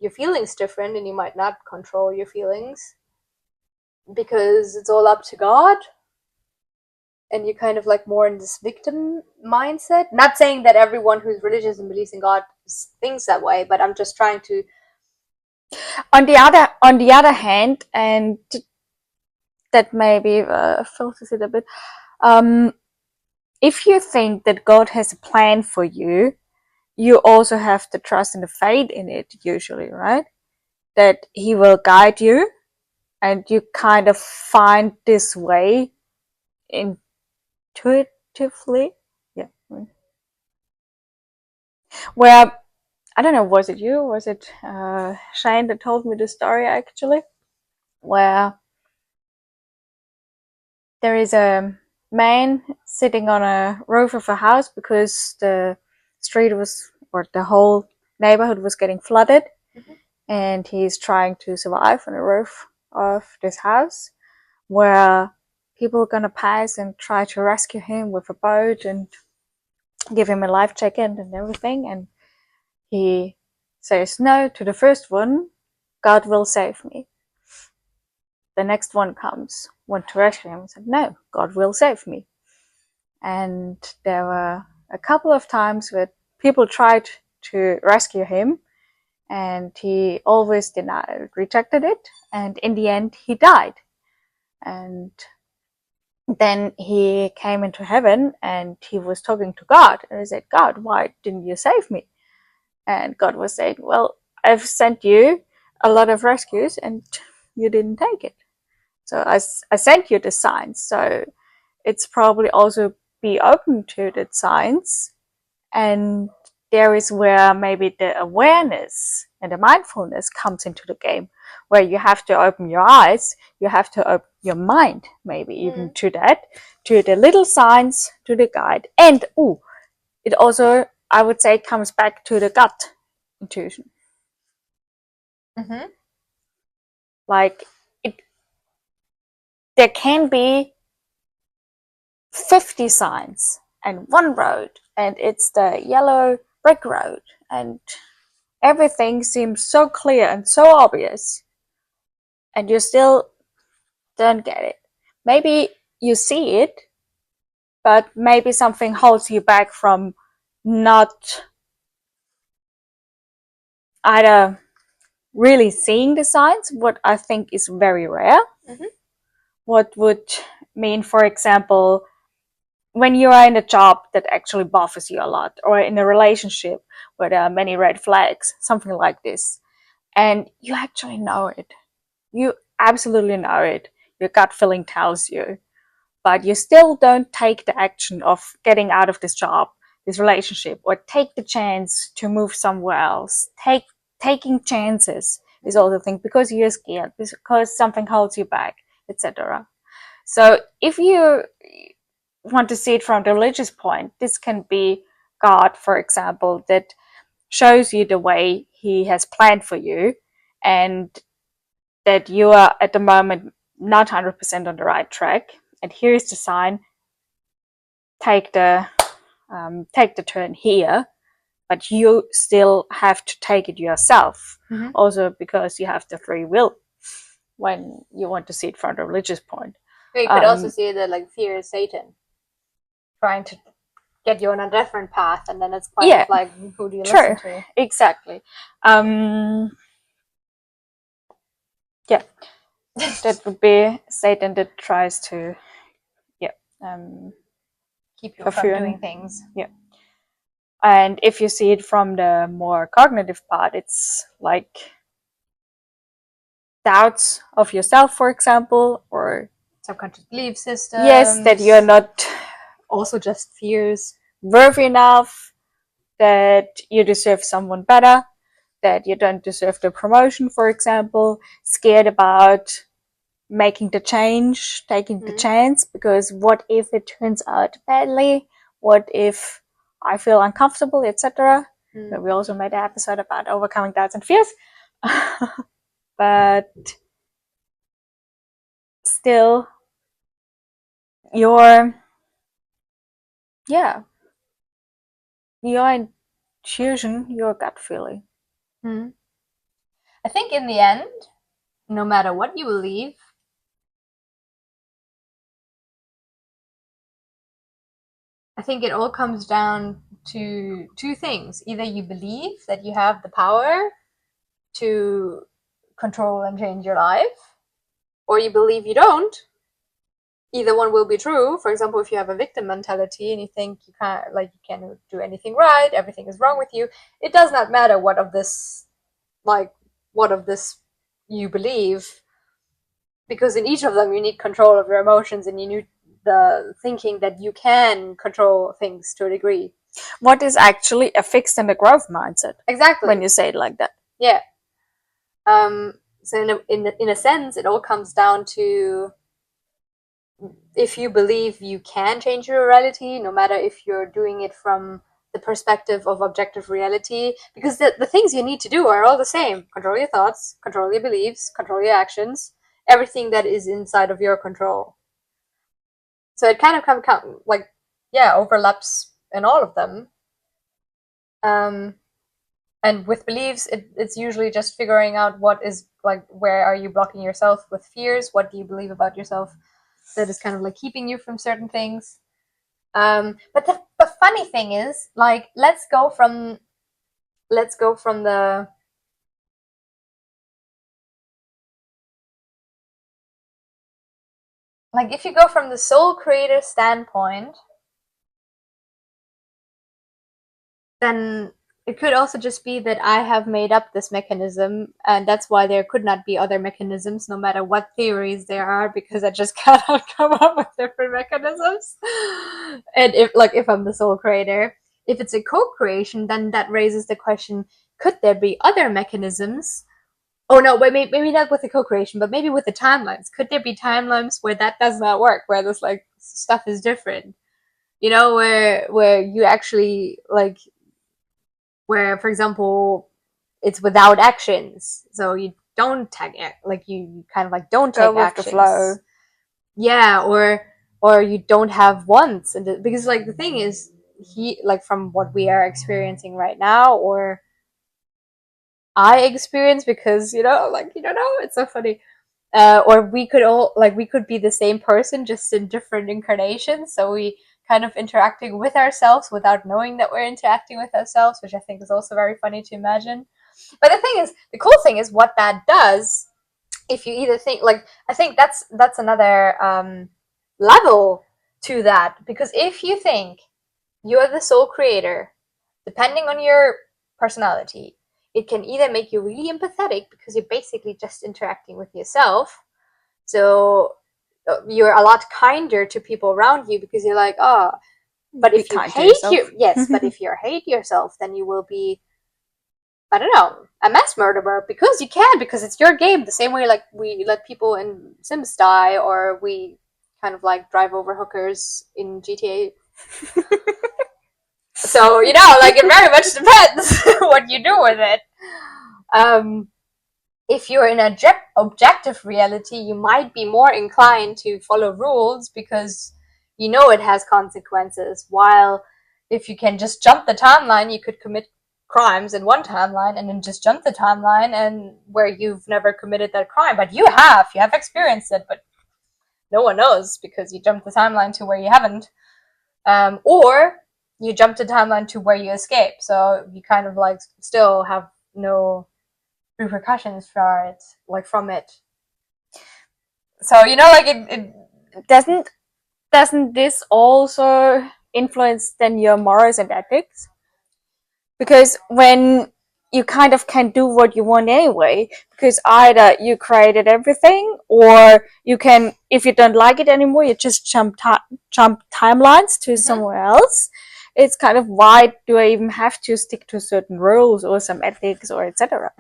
[SPEAKER 3] your feelings different, and you might not control your feelings because it's all up to God, and you're kind of like more in this victim mindset. Not saying that everyone who's religious and believes in God thinks that way, but I'm just trying to.
[SPEAKER 4] On the other hand, and that maybe filters it a bit. If you think that God has a plan for you, you also have the trust and the faith in it, usually, right? That He will guide you, and you kind of find this way intuitively. Yeah. Where, I don't know, was it you? Was it Shane that told me the story actually? Where there is a man sitting on a roof of a house because the street was, or the whole neighborhood was getting flooded, and he's trying to survive on the roof of this house, where people are gonna pass and try to rescue him with a boat and give him a life jacket and everything, and he says no to the first one. God will save me. The next one comes, want to rescue him, said no, God will save me. And there were a couple of times where people tried to rescue him, and he always rejected it, and in the end he died. And then he came into heaven, and he was talking to God, and he said, God, why didn't you save me? And God was saying, well, I've sent you a lot of rescues and you didn't take it. So I sent you the signs. So it's probably also be open to the signs. And there is where maybe the awareness and the mindfulness comes into the game, where you have to open your eyes, you have to open your mind, maybe even to that, to the little signs, to the guide. And it also, I would say, comes back to the gut intuition. Like, there can be 50 signs and one road, and it's the yellow brick road, and everything seems so clear and so obvious, and you still don't get it. Maybe you see it, but maybe something holds you back from not either really seeing the signs, what I think is very rare. What would mean, for example, when you are in a job that actually bothers you a lot, or in a relationship where there are many red flags, something like this, and you actually know it. You absolutely know it. Your gut feeling tells you, but you still don't take the action of getting out of this job, this relationship, or take the chance to move somewhere else. Taking chances is all the thing, because you're scared, because something holds you back, etc. So if you want to see it from the religious point, this can be God, for example, that shows you the way He has planned for you, and that you are at the moment not 100% on the right track. And here is the sign: take the turn here, but you still have to take it yourself. Also, because you have the free will when you want to see it from the religious point.
[SPEAKER 3] You could also see that like fear is Satan trying to get you on a different path, and then it's quite of like, who do you listen to?
[SPEAKER 4] Exactly. Yeah, that would be Satan that tries to
[SPEAKER 3] keep you from doing things.
[SPEAKER 4] Yeah. And if you see it from the more cognitive part, it's like doubts of yourself, for example, or
[SPEAKER 3] subconscious belief systems.
[SPEAKER 4] Yes, that you're not
[SPEAKER 3] also just fears.
[SPEAKER 4] Worthy enough, that you deserve someone better, that you don't deserve the promotion, for example, scared about making the change, taking the chance, because what if it turns out badly? What if I feel uncomfortable, etc.? We also made an episode about overcoming doubts and fears. But still, your intuition, your gut feeling.
[SPEAKER 3] I think in the end, no matter what you believe, I think it all comes down to two things. Either you believe that you have the power to control and change your life, or you believe you don't. Either one will be true. For example, if you have a victim mentality and you think you can't do anything right, everything is wrong with you, it does not matter what of this you believe, because in each of them you need control of your emotions, and you need the thinking that you can control things to a degree.
[SPEAKER 4] What is actually a fixed and a growth mindset?
[SPEAKER 3] Exactly.
[SPEAKER 4] When you say it like that.
[SPEAKER 3] Yeah. So in a sense, it all comes down to, if you believe you can change your reality, no matter if you're doing it from the perspective of objective reality, because the things you need to do are all the same. Control your thoughts, control your beliefs, control your actions, everything that is inside of your control. So it kind of overlaps in all of them. And with beliefs, it's usually just figuring out what is, like, where are you blocking yourself with fears? What do you believe about yourself that is kind of like keeping you from certain things? But the funny thing is, like, let's go from the like, if you go from the soul creator standpoint, then it could also just be that I have made up this mechanism, and that's why there could not be other mechanisms, no matter what theories there are, because I just cannot come up with different mechanisms. And if I'm the soul creator, if it's a co-creation, then that raises the question, could there be other mechanisms? Oh no, but maybe not with the co-creation, but maybe with the timelines. Could there be timelines where that does not work, where this, like, stuff is different? You know, where you actually, like, where, for example, it's without actions, so you don't take you kind of like don't
[SPEAKER 4] Go
[SPEAKER 3] take
[SPEAKER 4] with
[SPEAKER 3] actions.
[SPEAKER 4] the flow.
[SPEAKER 3] Yeah, or you don't have wants, and because, like, the thing is, from what we are experiencing right now, or I experience, because it's so funny. Or we could be the same person, just in different incarnations. So we kind of interacting with ourselves without knowing that we're interacting with ourselves, which I think is also very funny to imagine. But the cool thing is what that does. If you either think, like, I think that's another level to that, because if you think you're the sole creator, depending on your personality, it can either make you really empathetic, because you're basically just interacting with yourself. So you're a lot kinder to people around you, because you're like, oh, but if you hate but if you hate yourself, then you will be, I don't know, a mass murderer, because you can, because it's your game. The same way, like, we let people in Sims die, or we kind of like drive over hookers in GTA. So, like, it very much depends what you do with it. If you're in objective reality, you might be more inclined to follow rules, because it has consequences. While if you can just jump the timeline, you could commit crimes in one timeline and then just jump the timeline and where you've never committed that crime, but you have experienced it, but no one knows, because you jumped the timeline to where you haven't. Or you jump the timeline to where you escape, so you kind of like still have no repercussions for it, like, from it. So, like, it
[SPEAKER 4] doesn't this also influence then your morals and ethics? Because when you kind of can do what you want anyway, because either you created everything, or you can, if you don't like it anymore, you just jump timelines to somewhere else. It's kind of, why do I even have to stick to certain rules or some ethics or etc.?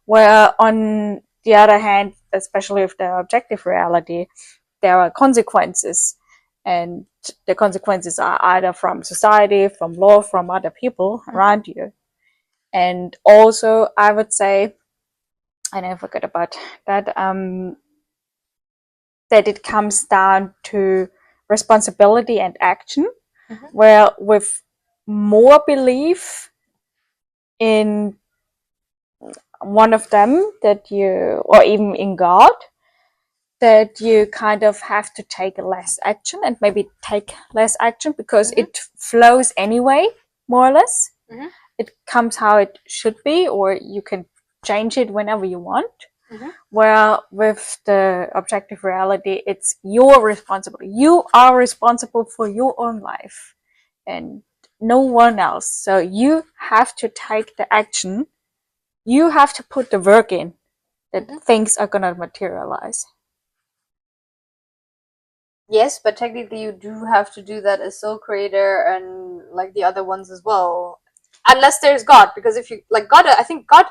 [SPEAKER 4] Where on the other hand, especially with the objective reality, there are consequences, and the consequences are either from society, from law, from other people around you. And also, I would say, and I forgot about that, that it comes down to responsibility and action, where with more belief in one of them that you, or even in God, that you kind of have to take less action and maybe take less action because it flows anyway, more or less. It comes how it should be, or you can change it whenever you want. Where with the objective reality, it's your responsibility. You are responsible for your own life and no one else. So you have to take the action. You have to put the work in that things are gonna materialize.
[SPEAKER 3] Yes, but technically you do have to do that as soul creator and like the other ones as well. Unless there's God, because if you like God, I think God.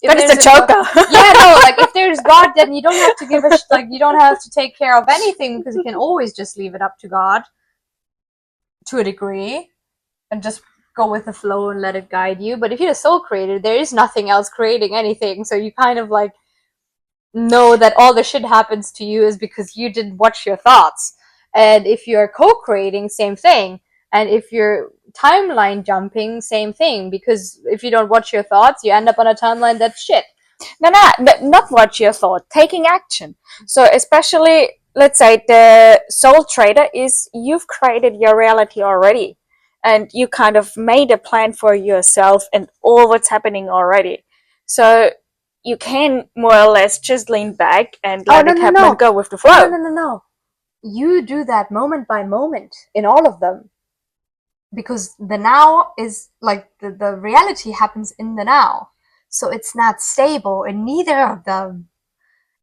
[SPEAKER 4] That is the Joker.
[SPEAKER 3] Yeah, no, like if there's God, then you don't have to give a like you don't have to take care of anything because you can always just leave it up to God to a degree and just go with the flow and let it guide you. But if you're a soul creator, there is nothing else creating anything, so you kind of like know that all the shit happens to you is because you didn't watch your thoughts. And if you're co-creating, same thing. And if you're timeline jumping, same thing. Because if you don't watch your thoughts, you end up on a timeline that's shit.
[SPEAKER 4] No, not watch your thought, taking action. So especially, let's say the soul trader is, you've created your reality already. And you kind of made a plan for yourself and all what's happening already. So you can more or less just lean back and let it happen and go with the flow.
[SPEAKER 3] No. You do that moment by moment in all of them. Because the now is like the reality happens in the now. So it's not stable in neither of them.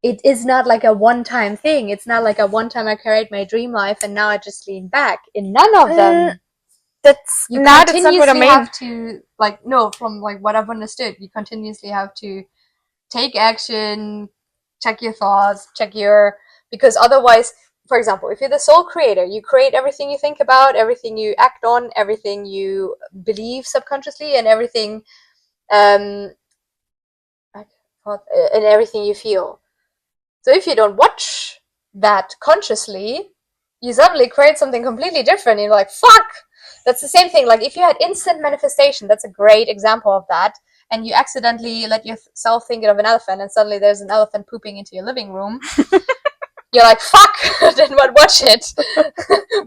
[SPEAKER 3] It is not like a one-time thing. It's not like a one-time I create my dream life and now I just lean back. In none of them.
[SPEAKER 4] That's not what I mean.
[SPEAKER 3] Have to, like, no, from like what I've understood, you continuously have to take action, check your thoughts, because otherwise, for example, if you're the soul creator, you create everything you think about, everything you act on, everything you believe subconsciously, and everything, and everything you feel. So if you don't watch that consciously, you suddenly create something completely different. You're like, fuck! That's the same thing. Like if you had instant manifestation, that's a great example of that. And you accidentally let yourself think of an elephant and suddenly there's an elephant pooping into your living room. You're like, fuck! I didn't want to watch it.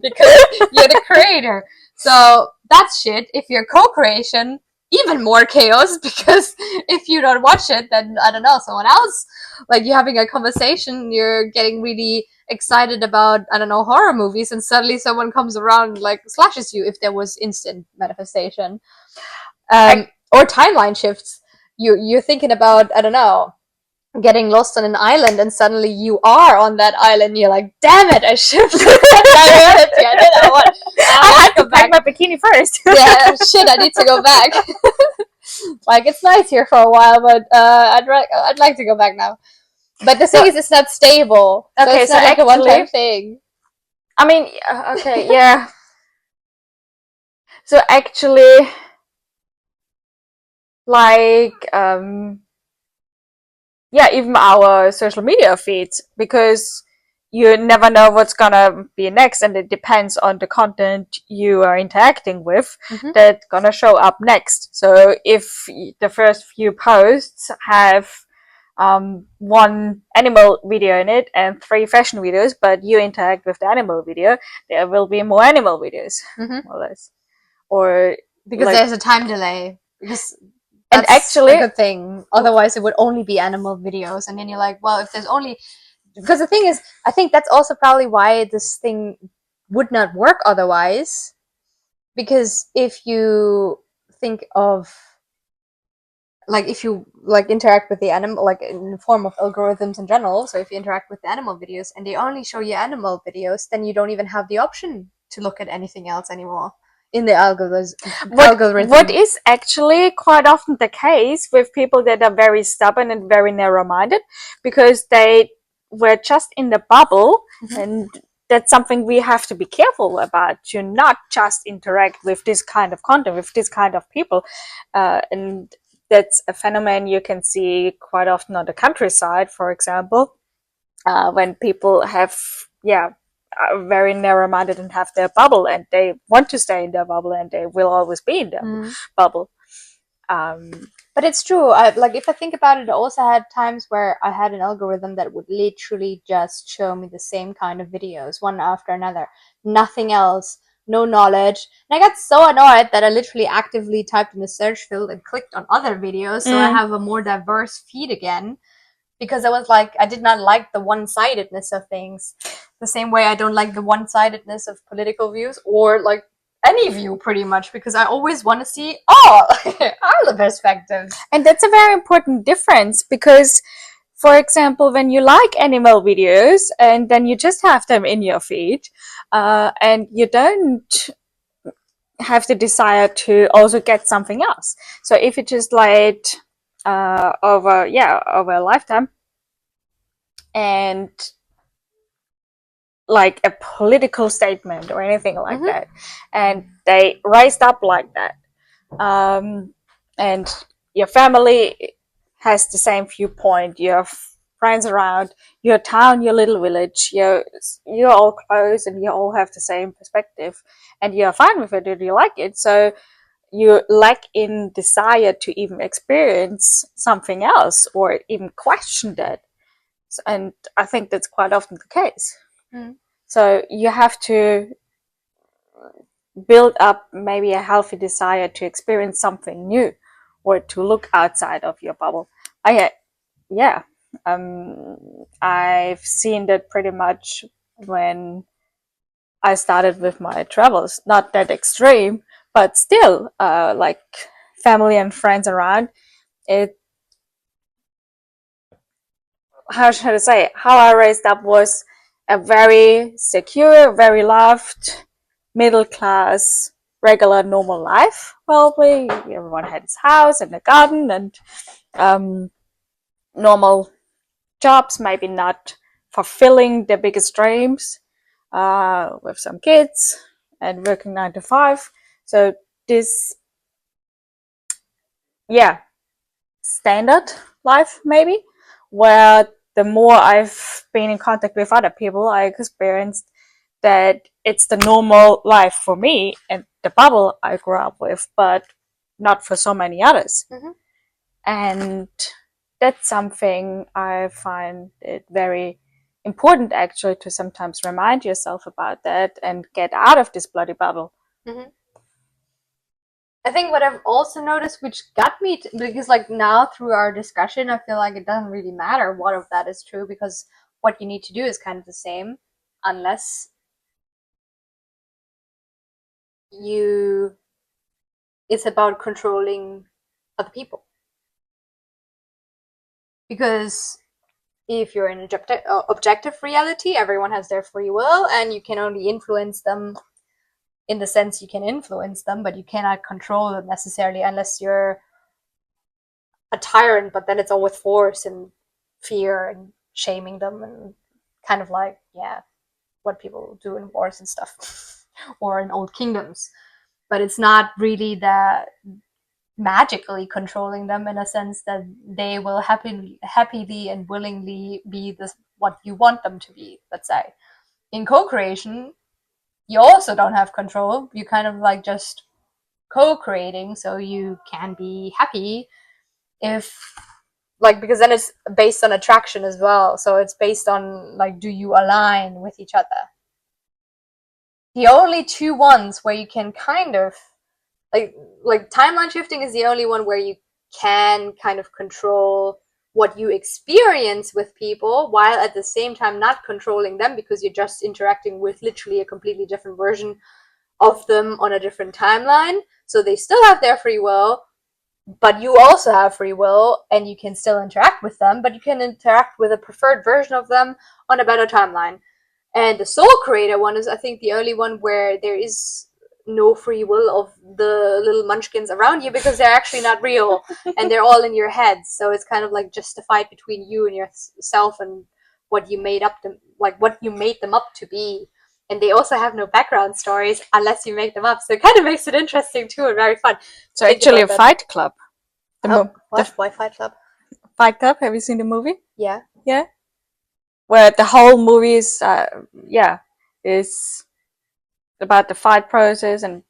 [SPEAKER 3] Because you're the creator. So that's shit. If you're co-creation, even more chaos, because if you don't watch it, then I don't know, someone else, like you're having a conversation, you're getting really excited about, I don't know, horror movies, and suddenly someone comes around and like slashes you if there was instant manifestation. Or timeline shifts. You're thinking about, I don't know, getting lost on an island and suddenly you are on that island. You're like, damn it, I shifted my reality.
[SPEAKER 4] I had to pack my bikini first.
[SPEAKER 3] Yeah, shit, I need to go back. Like, it's nice here for a while, but I'd like to go back now. But the thing is, it's not stable. So
[SPEAKER 4] okay,
[SPEAKER 3] it's not like a one-time thing.
[SPEAKER 4] I mean, okay, yeah. So actually, like, yeah, even our social media feeds, because you never know what's gonna be next, and it depends on the content you are interacting with that's gonna show up next. So if the first few posts have one animal video in it and 3 fashion videos, but you interact with the animal video, there will be more animal videos, more or less. Or
[SPEAKER 3] because
[SPEAKER 4] like,
[SPEAKER 3] there's a time delay. Because
[SPEAKER 4] and actually,
[SPEAKER 3] a good thing. Otherwise, it would only be animal videos, and then you're like, well, if there's only, because the thing is, I think that's also probably why this thing would not work otherwise. Because if you think of, like, if you like interact with the animal, like in the form of algorithms in general, so if you interact with the animal videos and they only show you animal videos, then you don't even have the option to look at anything else anymore. in the algorithms.
[SPEAKER 4] What is actually quite often the case with people that are very stubborn and very narrow-minded, because they were just in the bubble, and that's something we have to be careful about, to not just interact with this kind of content, with this kind of people. And that's a phenomenon you can see quite often on the countryside, for example, when people have, are very narrow-minded and have their bubble, and they want to stay in their bubble, and they will always be in their bubble.
[SPEAKER 3] But it's true. Like, if I think about it, I also had times where I had an algorithm that would literally just show me the same kind of videos, one after another, nothing else, no knowledge. And I got so annoyed that I literally actively typed in the search field and clicked on other videos, so I have a more diverse feed again. Because I was like, I did not like the one-sidedness of things. The same way I don't like the one-sidedness of political views, or like any view, pretty much, because I always want to see all the perspectives.
[SPEAKER 4] And that's a very important difference, because, for example, when you like animal videos and then you just have them in your feed, and you don't have the desire to also get something else. So if you just like over a lifetime, and like a political statement or anything like that, and they raised up like that, and your family has the same viewpoint, you have friends around, your town, your little village, you're all close, and you all have the same perspective, and you're fine with it, and you like it, so you lack in desire to even experience something else or even question that. And I think that's quite often the case. So you have to build up maybe a healthy desire to experience something new, or to look outside of your bubble. I've seen that pretty much when I started with my travels. Not that extreme, but still, like family and friends around. How should I say? How I raised up was a very secure, very loved, middle class, regular, normal life. Probably everyone had his house and a garden, and normal jobs, maybe not fulfilling their biggest dreams, with some kids and working 9 to 5. So this, standard life maybe, where the more I've been in contact with other people, I experienced that it's the normal life for me and the bubble I grew up with, but not for so many others. And that's something I find it very important, actually, to sometimes remind yourself about that and get out of this bloody bubble.
[SPEAKER 3] I think what I've also noticed, which got me, because like now through our discussion, I feel like it doesn't really matter what of that is true, because what you need to do is kind of the same, unless it's about controlling other people. Because if you're in objective reality, everyone has their free will, and you can only influence them in the sense you can influence them, but you cannot control them necessarily unless you're a tyrant, but then it's all with force and fear and shaming them, and kind of like, what people do in wars and stuff, or in old kingdoms. But it's not really that magically controlling them, in a sense that they will happily and willingly be what you want them to be, let's say. In co-creation, you also don't have control. You kind of like just co-creating, so you can be happy if, like, because then it's based on attraction as well. So it's based on, like, do you align with each other? The only two ones where you can kind of, like timeline shifting is the only one where you can kind of control what you experience with people, while at the same time not controlling them, because you're just interacting with literally a completely different version of them on a different timeline. So they still have their free will, but you also have free will, and you can still interact with them, but you can interact with a preferred version of them on a better timeline. And the soul creator one is, I think, the only one where there is no free will of the little munchkins around you because they're actually not real and they're all in your head. So it's kind of like just a fight between you and yourself and what you made them up to be. And they also have no background stories unless you make them up. So it kind of makes it interesting too and very fun.
[SPEAKER 4] So actually a Fight Club.
[SPEAKER 3] What? Why Fight Club?
[SPEAKER 4] Fight Club, have you seen the movie?
[SPEAKER 3] Yeah.
[SPEAKER 4] Yeah. Where the whole movie is, is about the fight process and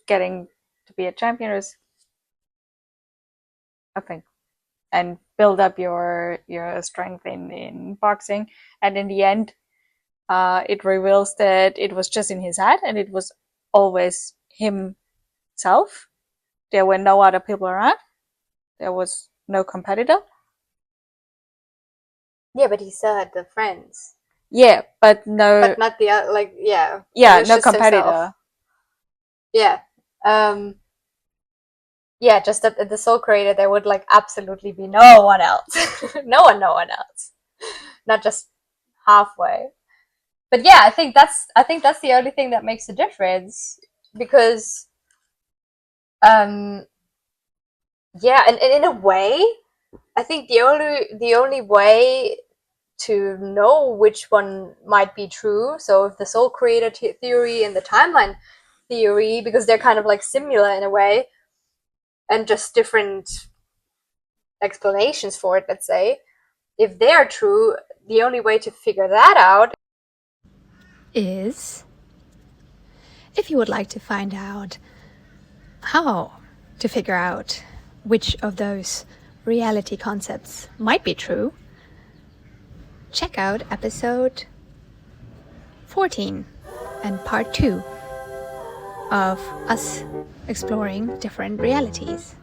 [SPEAKER 4] getting to be a champion is a thing. And build up your strength in boxing. And in the end, it reveals that it was just in his head and it was always himself. There were no other people around. There was no competitor.
[SPEAKER 3] Yeah, but he still had the friends.
[SPEAKER 4] Yeah, but no.
[SPEAKER 3] But not the
[SPEAKER 4] Yeah, no competitor.
[SPEAKER 3] Himself. Yeah. Yeah, just that at the Soul Creator there would like absolutely be no one else. no one else. Not just halfway. But yeah, I think that's the only thing that makes a difference. Because yeah, and in a way, I think the only way to know which one might be true, so if the Soul Creator theory and the timeline theory, because they're kind of like similar in a way, and just different explanations for it, let's say, if they are true, the only way to figure that out
[SPEAKER 1] is if you would like to find out how to figure out which of those reality concepts might be true, check out episode 14 and part 2 of us exploring different realities.